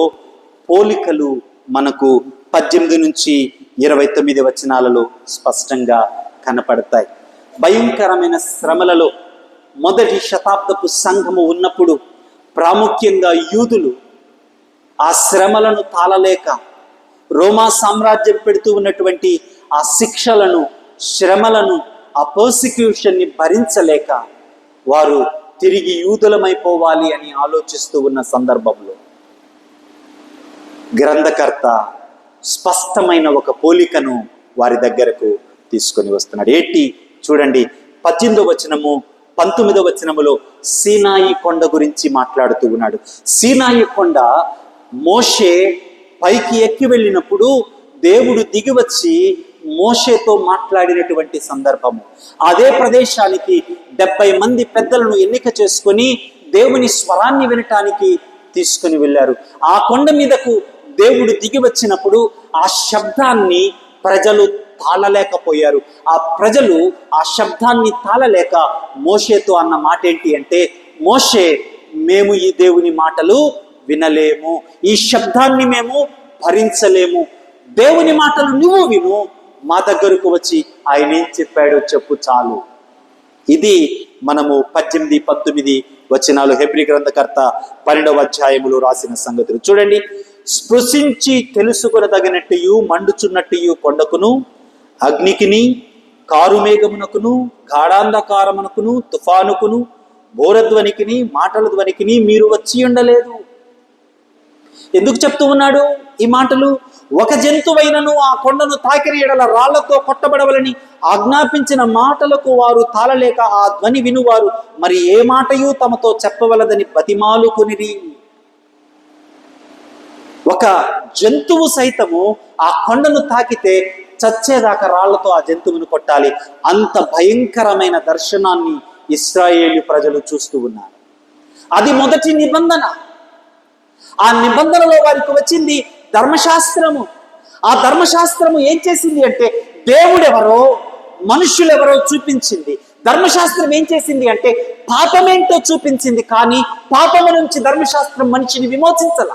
పోలికలు మనకు 18 నుంచి 29 వచనాలలో స్పష్టంగా కనపడతాయి. భయంకరమైన శ్రమలలో మొదటి శతాబ్దపు సంఘము ఉన్నప్పుడు ప్రాముఖ్యంగా యూదులు ఆ శ్రమలను తాళలేక, రోమా సామ్రాజ్యం పెడుతూ ఉన్నటువంటి ఆ శిక్షలను, శ్రమలను, ఆ పర్సిక్యూషన్ని భరించలేక వారు తిరిగి యూదులమైపోవాలి అని ఆలోచిస్తూ ఉన్న సందర్భంలో గ్రంథకర్త స్పష్టమైన ఒక పోలికను వారి దగ్గరకు తీసుకొని వస్తున్నాడు. ఏంటి చూడండి, 18వ వచనము 19వ వచనములో సీనాయి కొండ గురించి మాట్లాడుతూ ఉన్నాడు. సీనాయి కొండ మోషే పైకి ఎక్కి వెళ్ళినప్పుడు దేవుడు దిగి వచ్చి మోషేతో మాట్లాడినటువంటి సందర్భము. అదే ప్రదేశానికి 70 మంది పెద్దలను ఎన్నిక చేసుకొని దేవుని స్వరాన్ని వినటానికి తీసుకుని వెళ్ళారు. ఆ కొండ మీదకు దేవుడు దిగి వచ్చినప్పుడు ఆ శబ్దాన్ని ప్రజలు తాళలేకపోయారు. ఆ ప్రజలు ఆ శబ్దాన్ని తాళలేక మోషేతో అన్న మాట ఏంటి అంటే, మోషే, మేము ఈ దేవుని మాటలు వినలేము, ఈ శబ్దాన్ని మేము భరించలేము, దేవుని మాటలు నువ్వు విను, మా దగ్గరకు వచ్చి ఆయన ఏం చెప్పాడో చెప్పు చాలు. ఇది మనము 18, 19 వచనాలు హెబ్రీ గ్రంథకర్త 12వ అధ్యాయములో రాసిన సంగతులు చూడండి. స్పృశించి తెలుసుకొనదగినట్టు మండుచున్నట్టు కొండకును, అగ్నికిని, కారుమేఘమునకును, గాఢాంధకారమునకును, తుఫానుకును, బోరధ్వనికిని, మాటల ధ్వనికిని మీరు వచ్చి ఉండలేదు. ఎందుకు చెప్తూ ఉన్నాడు ఈ మాటలు? ఒక జంతువైనను ఆ కొండను తాకిన ఎడల రాళ్లతో కొట్టబడవలని ఆజ్ఞాపించిన మాటలకు వారు తాళలేక ఆ ధ్వని వినువారు మరి ఏ మాటయు తమతో చెప్పవలదని బతిమాలుకొనిరి. ఒక జంతువు సైతము ఆ కొండను తాకితే చచ్చేదాకా రాళ్లతో ఆ జంతువును కొట్టాలి. అంత భయంకరమైన దర్శనాన్ని ఇశ్రాయేలు ప్రజలు చూస్తూ ఉన్నారు. అది మొదటి నిబంధన. ఆ నిబంధనలో వారికి వచ్చింది ధర్మశాస్త్రము. ఆ ధర్మశాస్త్రము ఏం చేసింది అంటే దేవుడెవరో మనుష్యులెవరో చూపించింది. ధర్మశాస్త్రం ఏం చేసింది అంటే పాపమేంటో చూపించింది. కానీ పాపము నుంచి ధర్మశాస్త్రం మనిషిని విమోచించాల.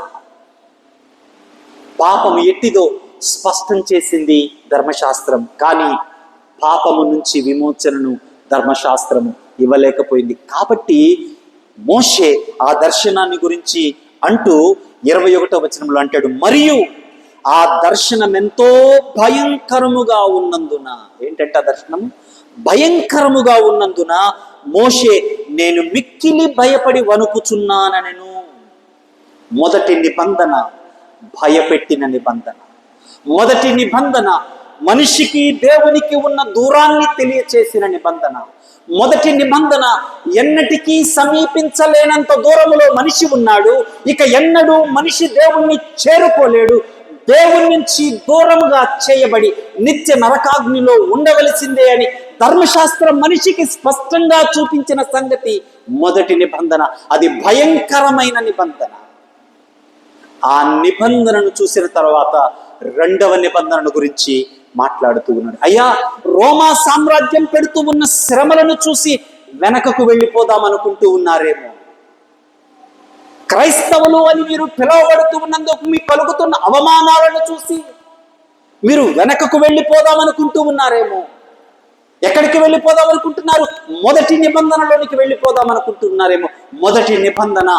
పాపము ఎట్టిదో స్పష్టం చేసింది ధర్మశాస్త్రం. కానీ పాపము నుంచి విమోచనను ధర్మశాస్త్రము ఇవ్వలేకపోయింది. కాబట్టి మోషే ఆ దర్శనాన్ని గురించి అంటూ 21వ వచనంలో అంటాడు, మరియు ఆ దర్శనం ఎంతో భయంకరముగా ఉన్నందున, ఏంటంటే ఆ దర్శనం భయంకరముగా ఉన్నందున మోషే నేను మిక్కిలి భయపడి వణుకుచున్నానెను. మొదటి నిబంధన భయపెట్టిన నిబంధన. మొదటి నిబంధన మనిషికి దేవునికి ఉన్న దూరాన్ని తెలియచేసిన నిబంధన. మొదటి నిబంధన ఎన్నటికీ సమీపించలేనంత దూరములో మనిషి ఉన్నాడు. ఇక ఎన్నడూ మనిషి దేవుణ్ణి చేరుకోలేడు. దేవుని నుంచి దూరముగా చేయబడి నిత్య నరకాగ్నిలో ఉండవలసిందే అని ధర్మశాస్త్రం మనిషికి స్పష్టంగా చూపించిన సంగతి మొదటి నిబంధన. అది భయంకరమైన నిబంధన. ఆ నిబంధనను చూసిన తర్వాత రెండవ నిబంధనను గురించి మాట్లాడుతూ ఉన్నాడు. అయ్యా, రోమా సామ్రాజ్యం పెడుతూ ఉన్న శ్రమలను చూసి వెనకకు వెళ్ళిపోదాం అనుకుంటూ ఉన్నారేమో. క్రైస్తవులు అని మీరు పిలువబడుతూ ఉన్నందుకు మీకు కలుగుతున్న అవమానాలను చూసి మీరు వెనకకు వెళ్ళిపోదాం అనుకుంటూ ఉన్నారేమో. ఎక్కడికి వెళ్ళిపోదాం అనుకుంటున్నారు? మొదటి నిబంధనలోనికి వెళ్ళిపోదాం అనుకుంటున్నారేమో. మొదటి నిబంధన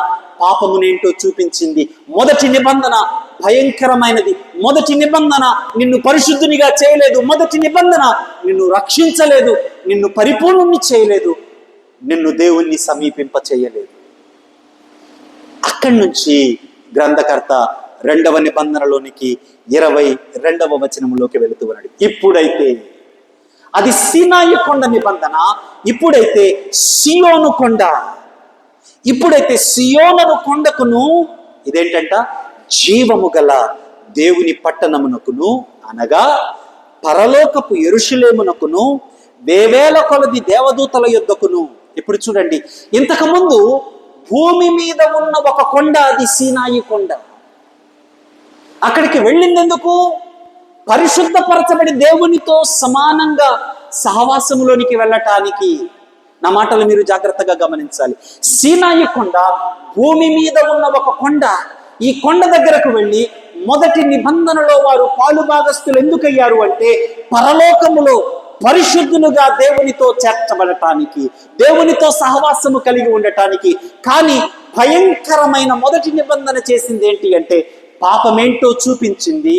పాపమునేంటో చూపించింది. మొదటి నిబంధన భయంకరమైనది. మొదటి నిబంధన నిన్ను పరిశుద్ధునిగా చేయలేదు. మొదటి నిబంధన నిన్ను రక్షించలేదు, నిన్ను పరిపూర్ణుని చేయలేదు, నిన్ను దేవుణ్ణి సమీపింప చేయలేదు. అక్కడి నుంచి గ్రంథకర్త రెండవ నిబంధనలోనికి 22వ వచనంలోకి వెళుతూ ఉన్నాడు. ఇప్పుడైతే అది సీనాయి కొండ నిబంధన, ఇప్పుడైతే సియోను కొండ. ఇప్పుడైతే సియోను కొండకును, ఇదేంటంట, జీవము గల దేవుని పట్టణమునకును అనగా పరలోకపు యెరూషలేమునకును వేవేల కొలది దేవదూతల యొద్దకును. ఇప్పుడు చూడండి, ఇంతకుముందు భూమి మీద ఉన్న ఒక కొండ, అది సీనాయి కొండ. అక్కడికి వెళ్ళింది ఎందుకు? పరిశుద్ధపరచబడి దేవునితో సమానంగా సహవాసములోనికి వెళ్ళటానికి. నా మాటలు మీరు జాగ్రత్తగా గమనించాలి. సీనాయి కొండ భూమి మీద ఉన్న ఒక కొండ. ఈ కొండ దగ్గరకు వెళ్ళి మొదటి నిబంధనలో వారు పాలుభాగస్తులు ఎందుకయ్యారు అంటే పరలోకములో పరిశుద్ధులుగా దేవునితో చేర్చబడటానికి, దేవునితో సహవాసము కలిగి ఉండటానికి. కానీ భయంకరమైన మొదటి నిబంధన చేసింది ఏంటి అంటే పాపమేంటో చూపించింది.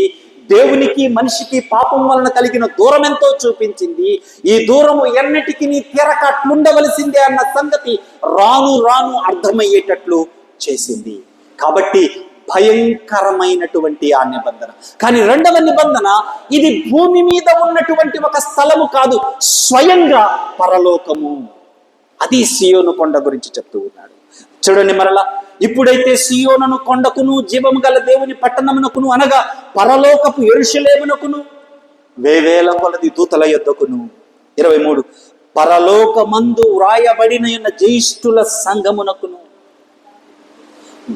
దేవునికి మనిషికి పాపం వలన కలిగిన దూరం ఎంతో చూపించింది. ఈ దూరము ఎన్నటికి తీరక అట్లుండవలసిందే అన్న సంగతి రాను రాను అర్థమయ్యేటట్లు చేసింది. కాబట్టి భయంకరమైనటువంటి ఆ నిబంధన. కానీ రెండవ నిబంధన ఇది భూమి మీద ఉన్నటువంటి ఒక స్థలము కాదు, స్వయంగా పరలోకము. అది సియోను కొండ గురించి చెప్తూ ఉన్నాడు. చూడండి మరలా, ఇప్పుడైతే సియోను కొండకును జీవము గల దేవుని పట్టణమునకును అనగా పరలోకపు యెరూషలేమునకును వేవేల కొలది దూతల యొద్దకును. 23 పరలోకమందు వ్రాయబడిన జ్యేష్ఠుల సంఘమునకును.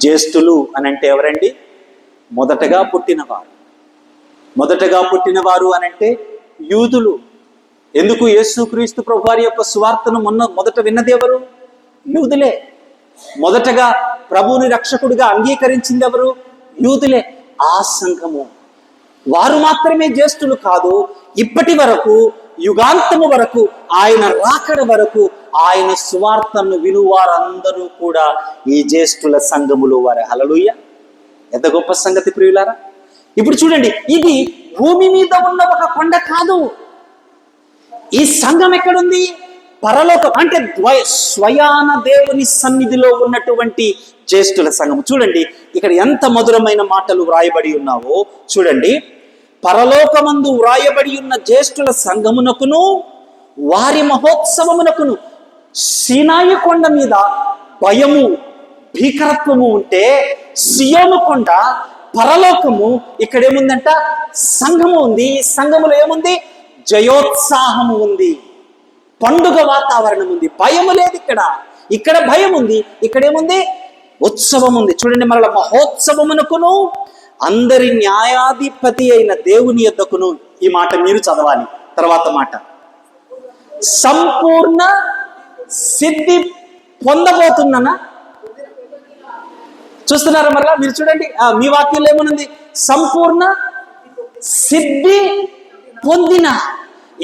జ్యేష్ఠులు అని అంటే ఎవరండి? మొదటగా పుట్టినవారు. మొదటగా పుట్టినవారు అనంటే యూదులు. ఎందుకు? యేసుక్రీస్తు ప్రభువారి యొక్క సువార్తను మొదట విన్నది ఎవరు? యూదులే. మొదటగా ప్రభువుని రక్షకుడిగా అంగీకరించింది ఎవరు? యూదులే. ఆ సంఘము వారు మాత్రమే జ్యేష్ఠులు కాదు, ఇప్పటి వరకు యుగాంతము వరకు ఆయన రాకడ వరకు ఆయన సువార్తను వినువారందరూ కూడా ఈ జ్యేష్ఠుల సంఘములో వారే. హల్లెలూయా! ఎంత గొప్ప సంగతి ప్రియులారా. ఇప్పుడు చూడండి, ఇది భూమి మీద ఉన్న ఒక కొండ కాదు. ఈ సంఘం ఎక్కడుంది? పరలోకం. అంటే స్వయాన దేవుని సన్నిధిలో ఉన్నటువంటి జ్యేష్ఠుల సంఘం. చూడండి ఇక్కడ ఎంత మధురమైన మాటలు వ్రాయబడి ఉన్నావో చూడండి. పరలోకమందు వ్రాయబడి ఉన్న జ్యేష్ఠుల సంఘమునకును వారి మహోత్సవమునకును. సీనాయి కొండ మీద భయము భీకరత్వము ఉంటే సియోను కొండ పరలోకము, ఇక్కడ ఏముందంట? సంఘము ఉంది. ఈ సంఘములో ఏముంది? జయోత్సాహము ఉంది, పండుగ వాతావరణం ఉంది, భయము లేదు. ఇక్కడ భయం ఉంది, ఇక్కడ ఏముంది? ఉత్సవం ఉంది. చూడండి, మరల మహోత్సవమునకును అందరి న్యాయాధిపతి అయిన దేవుని యొద్దకును. ఈ మాట మీరు చదవాలి. తర్వాత మాట, సంపూర్ణ సిద్ధి పొందబోతున్నానా? చూస్తున్నారా? మరలా మీరు చూడండి, మీ వాక్యంలో ఏమనుంది? సంపూర్ణ సిద్ధి పొందిన.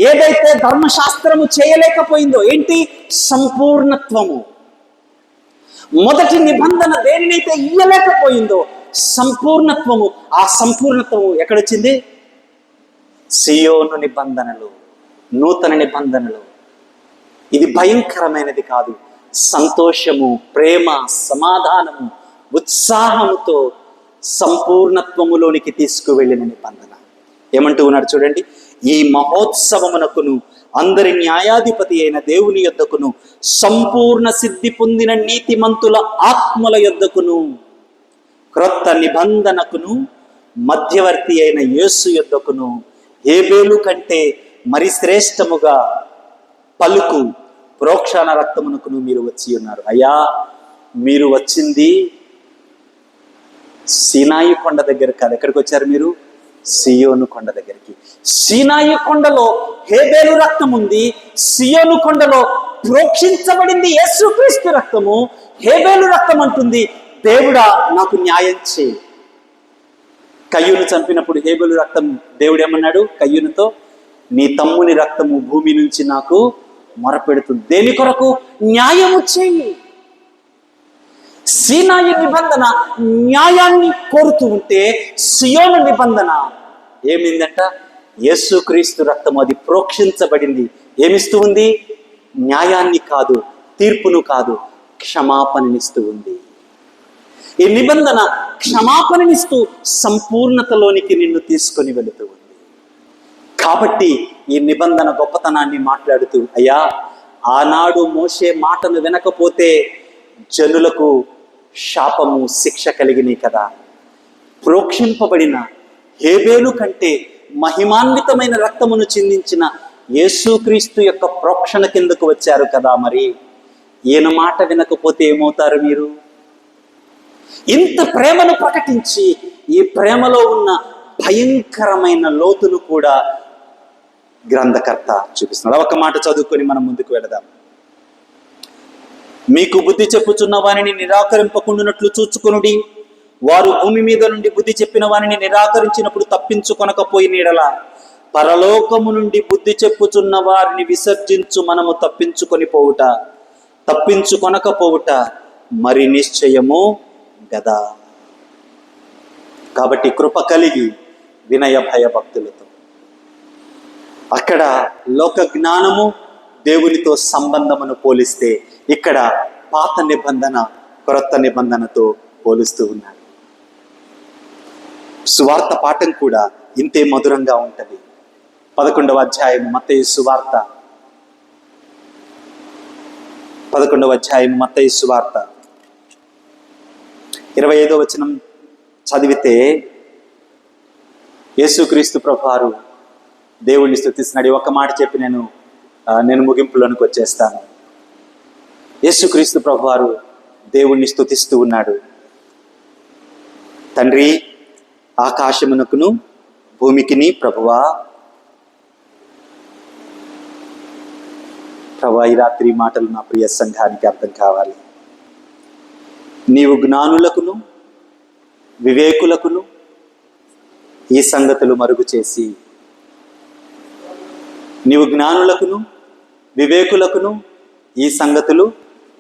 ఏదైతే ధర్మశాస్త్రము చేయలేకపోయిందో, ఏంటి? సంపూర్ణత్వము. మొదటి నిబంధన దేనినైతే ఇయ్యలేకపోయిందో, సంపూర్ణత్వము. ఆ సంపూర్ణత్వము ఎక్కడొచ్చింది? సియోను నిబంధనలు, నూతన నిబంధనలు. ఇది భయంకరమైనది కాదు. సంతోషము, ప్రేమ, సమాధానము, ఉత్సాహముతో సంపూర్ణత్వములోనికి తీసుకువెళ్ళిన నిబంధన. ఏమంటూ ఉన్నాడు చూడండి, ఈ మహోత్సవమునకును అందరి న్యాయాధిపతి అయిన దేవుని యొద్దకును సంపూర్ణ సిద్ధి పొందిన నీతిమంతుల ఆత్మల యొద్దకును క్రొత్త నిబంధనకును మధ్యవర్తి అయిన యేసు యొద్దకును హేబేలు కంటే మరి శ్రేష్టముగా పలుకు ప్రోక్షణ రక్తమునకును మీరు వచ్చి ఉన్నారు. అయ్యా, మీరు వచ్చింది సీనాయి కొండ దగ్గర కాదు. ఎక్కడికి వచ్చారు మీరు? సియోను కొండ దగ్గరికి. సీనాయి కొండలో హేబేలు రక్తం ఉంది, సియోను కొండలో ప్రోక్షించబడింది యేసుక్రీస్తు రక్తము. హేబేలు రక్తం అంటుంది, దేవుడా నాకు న్యాయం చేయి. కయ్యూను చంపినప్పుడు హేబేలు రక్తం, దేవుడు ఏమన్నాడు కయ్యూనుతో? నీ తమ్ముని రక్తము భూమి నుంచి నాకు మొరపెడుతుంది. దేని కొరకు? న్యాయము చేయి. సీనాయి నిబంధన న్యాయాన్ని కోరుతూ ఉంటే, సియోను నిబంధన ఏమిందంట? యేసుక్రీస్తు రక్తము, అది ప్రోక్షించబడింది. ఏమిస్తూ ఉంది? న్యాయాన్ని కాదు, తీర్పును కాదు, క్షమాపణనిస్తూ ఉంది. ఈ నిబంధన క్షమాపణనిస్తూ సంపూర్ణతలోనికి నిన్ను తీసుకొని వెళుతూ ఉంది. కాబట్టి ఈ నిబంధన గొప్పతనాన్ని మాట్లాడుతూ, అయ్యా, ఆనాడు మోషే మాటను వినకపోతే జనులకు శాపము, శిక్ష కలిగినాయి కదా. ప్రోక్షింపబడిన హేబేలు కంటే మహిమాన్వితమైన రక్తమును చిందించిన యేసుక్రీస్తు యొక్క ప్రోక్షణ కిందకు వచ్చారు కదా. మరి ఈయన మాట వినకపోతే ఏమవుతారు మీరు? ఇంత ప్రేమను ప్రకటించి ఈ ప్రేమలో ఉన్న భయంకరమైన లోతును కూడా గ్రంథకర్త చూపిస్తున్నాడు. ఒక మాట చదువుకొని మనం ముందుకు వెళదాం. మీకు బుద్ధి చెప్పుచున్న వారిని నిరాకరింపకుండానట్లు చూచుకొనుడి. వారు భూమి మీద నుండి బుద్ధి చెప్పిన వారిని నిరాకరించినప్పుడు తప్పించుకొనకపోయిన యెడల పరలోకము నుండి బుద్ధి చెప్పుచున్న వారిని విసర్జించు మనము తప్పించుకొనకపోవుట మరి నిశ్చయము గదా. కాబట్టి కృప కలిగి వినయ భయభక్తులతో, అక్కడ లోక జ్ఞానము దేవునితో సంబంధమును పోలిస్తే, ఇక్కడ పాత నిబంధన క్రొత్త నిబంధనతో పోలుస్తూ ఉన్నాడు. సువార్త పాఠం కూడా ఇంతే మధురంగా ఉంటది. 11వ అధ్యాయం మత్తయి సువార్త, 11వ అధ్యాయం మత్తయి సువార్త 25వ వచనం చదివితే, యేసుక్రీస్తు ప్రభువారు దేవుణ్ణి స్తుతిస్తున్నాడు. ఒక మాట చెప్పి నేను ముగింపులోనికి వచ్చేస్తాను. యేసుక్రీస్తు ప్రభువారు దేవుణ్ణి స్తుతిస్తూ ఉన్నాడు. తండ్రి, ఆకాశమునకును భూమికిని ప్రభువా ఈ రాత్రి మాటలు నా ప్రియ సంఘానికి అర్థం కావాలి. నీవు జ్ఞానులకును వివేకులకును ఈ సంగతులు మరుగు చేసి, నీవు జ్ఞానులకును వివేకులకును ఈ సంగతులు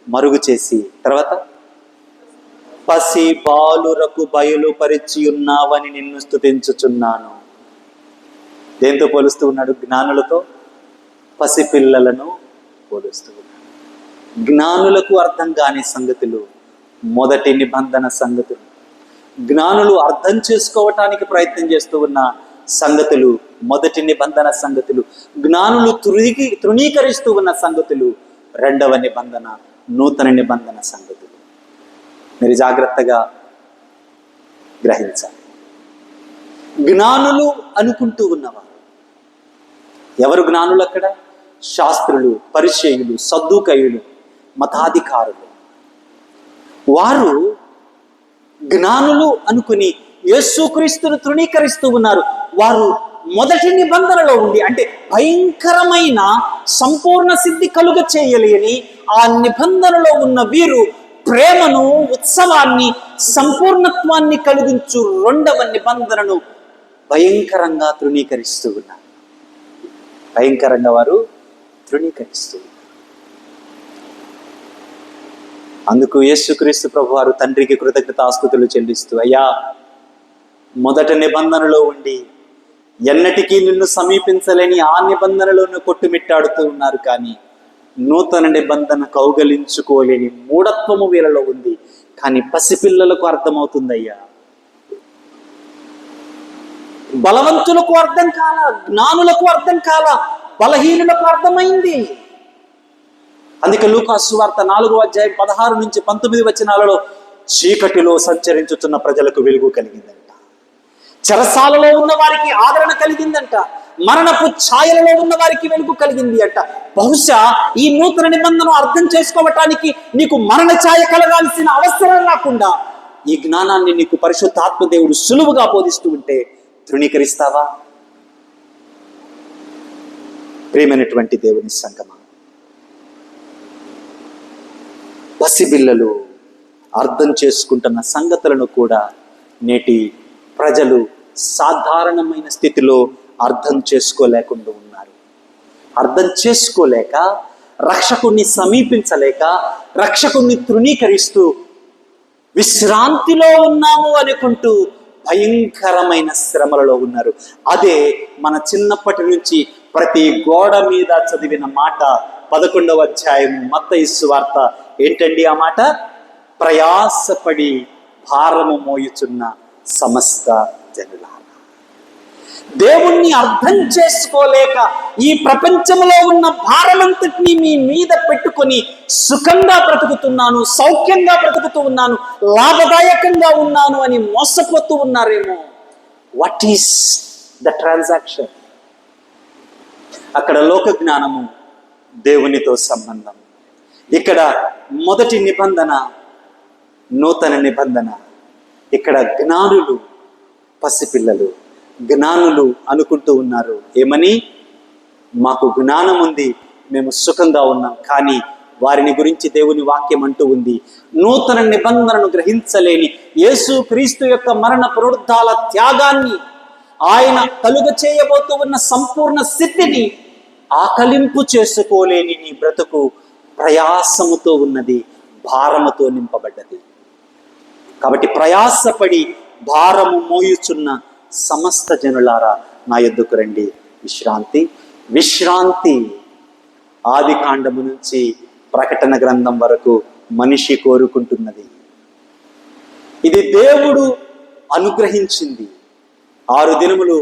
మరుగు చేసి, తర్వాత పసి బాలురకు బయలుపరిచి ఉన్నావని నిన్ను స్తుతించుచున్నాను. దేంతో పోలుస్తూ ఉన్నాడు? జ్ఞానులతో పసిపిల్లలను పోలుస్తూ ఉన్నాడు. జ్ఞానులకు అర్థం కాని సంగతులు, మొదటి నిబంధన సంగతులు, జ్ఞానులు అర్థం చేసుకోవటానికి ప్రయత్నం చేస్తూ ఉన్న సంగతులు, మొదటి నిబంధన సంగతులు, జ్ఞానులు తృణీకరిస్తూ ఉన్న సంగతులు, రెండవ నిబంధన నూతన నిబంధన సంగతులు. మీరు జాగ్రత్తగా గ్రహించాలి. జ్ఞానులు అనుకుంటూ ఉన్నవారు. ఎవరు జ్ఞానులు అక్కడ? శాస్త్రులు, పరిచయులు, సద్దూకయులు, మతాధికారులు. వారు జ్ఞానులు అనుకుని యేసుక్రీస్తును తృణీకరిస్తూ ఉన్నారు. వారు మొదటి నిబంధనలో ఉండి, అంటే భయంకరమైన సంపూర్ణ సిద్ధి కలుగ చేయలేని ఆ నిబంధనలో ఉన్న వీరు ప్రేమను, ఉత్సవాన్ని, సంపూర్ణత్వాన్ని కలిగించు రెండవ నిబంధనను భయంకరంగా తృణీకరిస్తూ ఉన్నారు. భయంకరంగా వారు తృణీకరిస్తూ ఉన్నారు. అందుకు యేసుక్రీస్తు ప్రభువారు తండ్రికి కృతజ్ఞతాస్తుతులు చెల్లిస్తూ, అయ్యా, మొదట నిబంధనలో ఉండి ఎన్నటికీ నిన్ను సమీపించలేని ఆ నిబంధనలోనే కొట్టుమిట్టాడుతూ ఉన్నారు, కానీ నూతన నిబంధన కౌగలించుకోలేని మూఢత్వము వీళ్ళలో ఉంది. కానీ పసిపిల్లలకు అర్థమవుతుందయ్యా, బలవంతులకు అర్థం కాల, జ్ఞానులకు అర్థం కాల, బలహీనులకు అర్థమైంది. అందుకే లూకాసు వార్త 4వ అధ్యాయం 16 నుంచి 19 వచనాలలో చీకటిలో సంచరించుతున్న ప్రజలకు వెలుగు కలిగిందంట, చెరసాలలో ఉన్న వారికి ఆదరణ కలిగిందంట, మరణపు ఛాయలలో ఉన్న వారికి వెలుగు కలిగింది అంట. బహుశా ఈ నూతన నిబంధన అర్థం చేసుకోవటానికి నీకు మరణ ఛాయ కలగాల్సిన అవసరం రాకుండా ఈ జ్ఞానాన్ని నీకు పరిశుద్ధాత్మ దేవుడు సులువుగా బోధిస్తూ ఉంటే తృణీకరిస్తావా? ప్రియమైనటువంటి దేవుని సంగమా, పసిబిల్లలు అర్థం చేసుకుంటున్న సంగతులను కూడా నేటి ప్రజలు సాధారణమైన స్థితిలో అర్థం చేసుకోలేకుండా ఉన్నారు. అర్థం చేసుకోలేక, రక్షకుణ్ణి సమీపించలేక, రక్షకుణ్ణి తృణీకరిస్తూ విశ్రాంతిలో ఉన్నాము అనుకుంటూ భయంకరమైన శ్రమలలో ఉన్నారు. అదే మన చిన్నప్పటి నుంచి ప్రతి గోడ మీద చదివిన మాట. 11వ అధ్యాయం మత్తయి సువార్త ఏంటండి ఆ మాట? ప్రయాసపడి భారము మోయుచున్న సమస్త జనులారా. దేవుణ్ణి అర్థం చేసుకోలేక ఈ ప్రపంచంలో ఉన్న భారమంతటినీ మీ మీద పెట్టుకొని సుఖంగా బ్రతుకుతున్నాను, సౌఖ్యంగా బ్రతుకుతూ ఉన్నాను, లాభదాయకంగా ఉన్నాను అని మోసపోతూ ఉన్నారేమో. What is the transaction? అక్కడ లోక జ్ఞానము, దేవునితో సంబంధం. ఇక్కడ మొదటి నిబంధన, నూతన నిబంధన. ఇక్కడ జ్ఞానులు, పసిపిల్లలు. జ్ఞానులు అనుకుంటూ ఉన్నారు ఏమని? మాకు జ్ఞానం ఉంది, మేము సుఖంగా ఉన్నాం. కానీ వారిని గురించి దేవుని వాక్యం అంటూ ఉంది, నూతన నిబంధనను గ్రహించలేని, యేసు క్రీస్తు యొక్క మరణ పునరుద్ధాల త్యాగాన్ని, ఆయన కలుగ చేయబోతూ ఉన్న సంపూర్ణ స్థితిని ఆకలింపు చేసుకోలేని నీ బ్రతుకు ప్రయాసముతో ఉన్నది, భారముతో నింపబడ్డది. కాబట్టి ప్రయాసపడి భారము మోయుచున్న సమస్త జనులారా నా యొద్దకు రండి. విశ్రాంతి, విశ్రాంతి. ఆది కాండము నుంచి ప్రకటన గ్రంథం వరకు మనిషి కోరుకుంటున్నది. ఇది దేవుడు అనుగ్రహించింది. 6 దినములు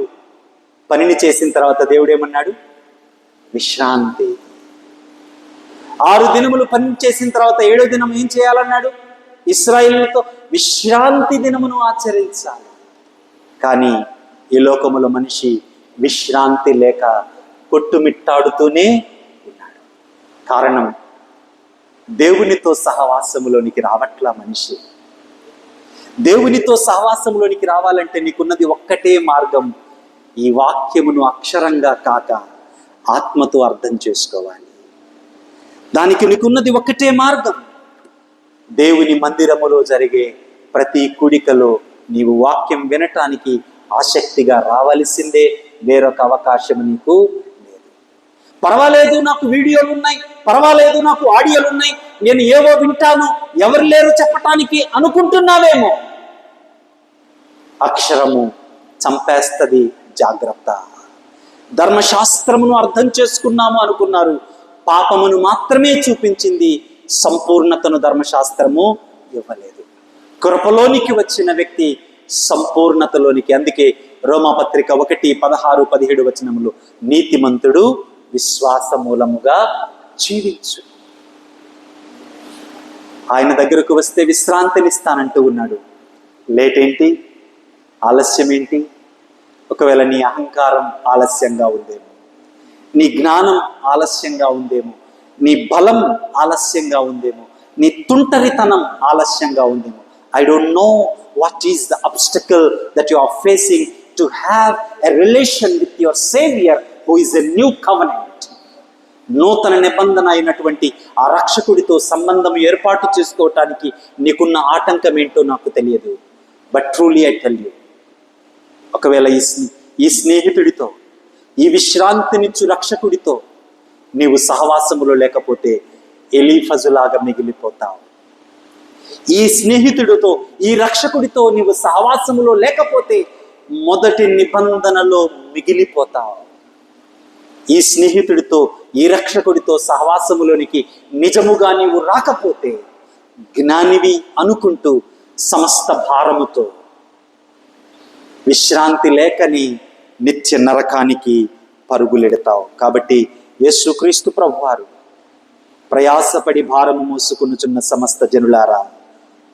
పనిని చేసిన తర్వాత దేవుడు ఏమన్నాడు? విశ్రాంతి. 6 దినములు పని చేసిన తర్వాత 7వ దినం ఏం చేయాలన్నాడు? ఇశ్రాయేలుతో విశ్రాంతి దినమును ఆచరించాలి. కానీ ఈ లోకములో మనిషి విశ్రాంతి లేక కొట్టుమిట్టాడుతూనే ఉన్నాడు. కారణం, దేవునితో సహవాసములోనికి రావట్లా మనిషి. దేవునితో సహవాసంలోనికి రావాలంటే నీకున్నది ఒక్కటే మార్గం. ఈ వాక్యమును అక్షరంగా కాక ఆత్మతో అర్థం చేసుకోవాలి. దానికి నీకున్నది ఒక్కటే మార్గం. దేవుని మందిరములో జరిగే ప్రతి కుడికలో నీవు వాక్యం వినటానికి ఆసక్తిగా రావలసిందే. వేరొక అవకాశం నీకు లేదు. పర్వాలేదు, నాకు వీడియోలు ఉన్నాయి, పర్వాలేదు, నాకు ఆడియోలు ఉన్నాయి, నేను ఏవో వింటాను, ఎవరు లేరు చెప్పటానికి అనుకుంటున్నావేమో. అక్షరము చంపేస్తుంది, జాగ్రత్త. ధర్మశాస్త్రమును అర్థం చేసుకున్నాము అనుకున్నారు, పాపమును మాత్రమే చూపించింది, సంపూర్ణతను ధర్మశాస్త్రము ఇవ్వలేదు. కృపలోనికి వచ్చిన వ్యక్తి సంపూర్ణతలోనికి. అందుకే రోమాపత్రిక 1:16-17 వచనములు, నీతిమంతుడు విశ్వాస మూలముగా జీవించు. ఆయన దగ్గరకు వస్తే విశ్రాంతినిస్తానంటూ ఉన్నాడు. లేట్ ఏంటి? ఆలస్యం ఏంటి? ఒకవేళ నీ అహంకారం ఆలస్యంగా ఉందేమో, నీ జ్ఞానం ఆలస్యంగా ఉందేమో, నీ బలం ఆలస్యంగా ఉందేమో, నీ తుంటరితనం ఆలస్యంగా ఉందేమో. I don't know what is the obstacle that you are facing to have a relation with your saviour who is a new covenant. నూతన నిబంధన అయినటువంటి ఆ రక్షకుడితో సంబంధం ఏర్పాటు చేసుకోవటానికి నీకున్న ఆటంకం ఏంటో నాకు తెలియదు. But truly I tell you, ఒకవేళ ఈ స్నేహితుడితో, ఈ విశ్రాంతినిచ్చు రక్షకుడితో నీవు సహవాసములో లేకపోతే ఎలీఫజులాగా మిగిలిపోతావు. ఈ స్నేహితుడితో, ఈ రక్షకుడితో నీవు సహవాసములో లేకపోతే మొదటి నిబంధనలో మిగిలిపోతావు. ఈ స్నేహితుడితో, ఈ రక్షకుడితో సహవాసములోనికి నిజముగా నీవు రాకపోతే జ్ఞానివి అనుకుంటూ సమస్త భారముతో విశ్రాంతి లేకని నిత్య నరకానికి పరుగులెడతావు. కాబట్టి యేసుక్రీస్తు ప్రభువారు, ప్రయాసపడి భారము మోసుకొనుచున్న సమస్త జనులారా,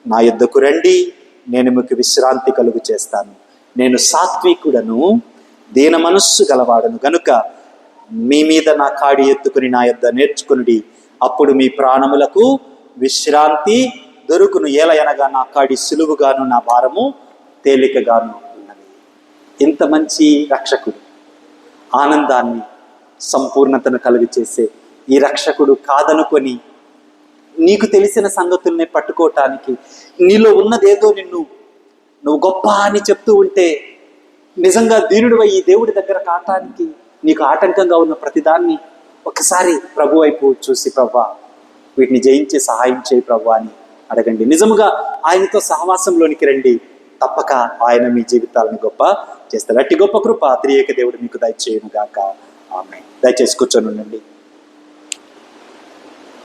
నా యొద్దకు రండి, నేను మీకు విశ్రాంతి కలుగు చేస్తాను. నేను సాత్వికుడను, దీన మనస్సు గలవాడను గనుక మీ మీద నా కాడి ఎత్తుకుని నా యొద్ద నేర్చుకునుడి, అప్పుడు మీ ప్రాణములకు విశ్రాంతి దొరుకును. ఏలయనగా నా కాడి సులువుగాను నా భారము తేలికగాను ఉన్నది. ఇంత మంచి రక్షకుడు, ఆనందాన్ని, సంపూర్ణతను కలుగు చేసే ఈ రక్షకుడు కాదనుకొని నీకు తెలిసిన సంగతుల్ని పట్టుకోవటానికి, నీలో ఉన్నదేదో నువ్వు గొప్ప అని చెప్తూ ఉంటే, నిజంగా దీనుడివై ఈ దేవుడి దగ్గర కావటానికి నీకు ఆటంకంగా ఉన్న ప్రతిదాన్ని ఒకసారి ప్రభు వైపు చూసి, ప్రభా వీటిని జయించే సహాయం చేయి ప్రభు అని అడగండి. నిజముగా ఆయనతో సహవాసంలోనికి రండి, తప్పక ఆయన మీ జీవితాలను గొప్ప చేస్తారు. అట్టి గొప్ప కృప త్రియేక దేవుడు మీకు దయచేయును గాక. ఆమేన్. దయచేసి కూర్చొని ఉండండి.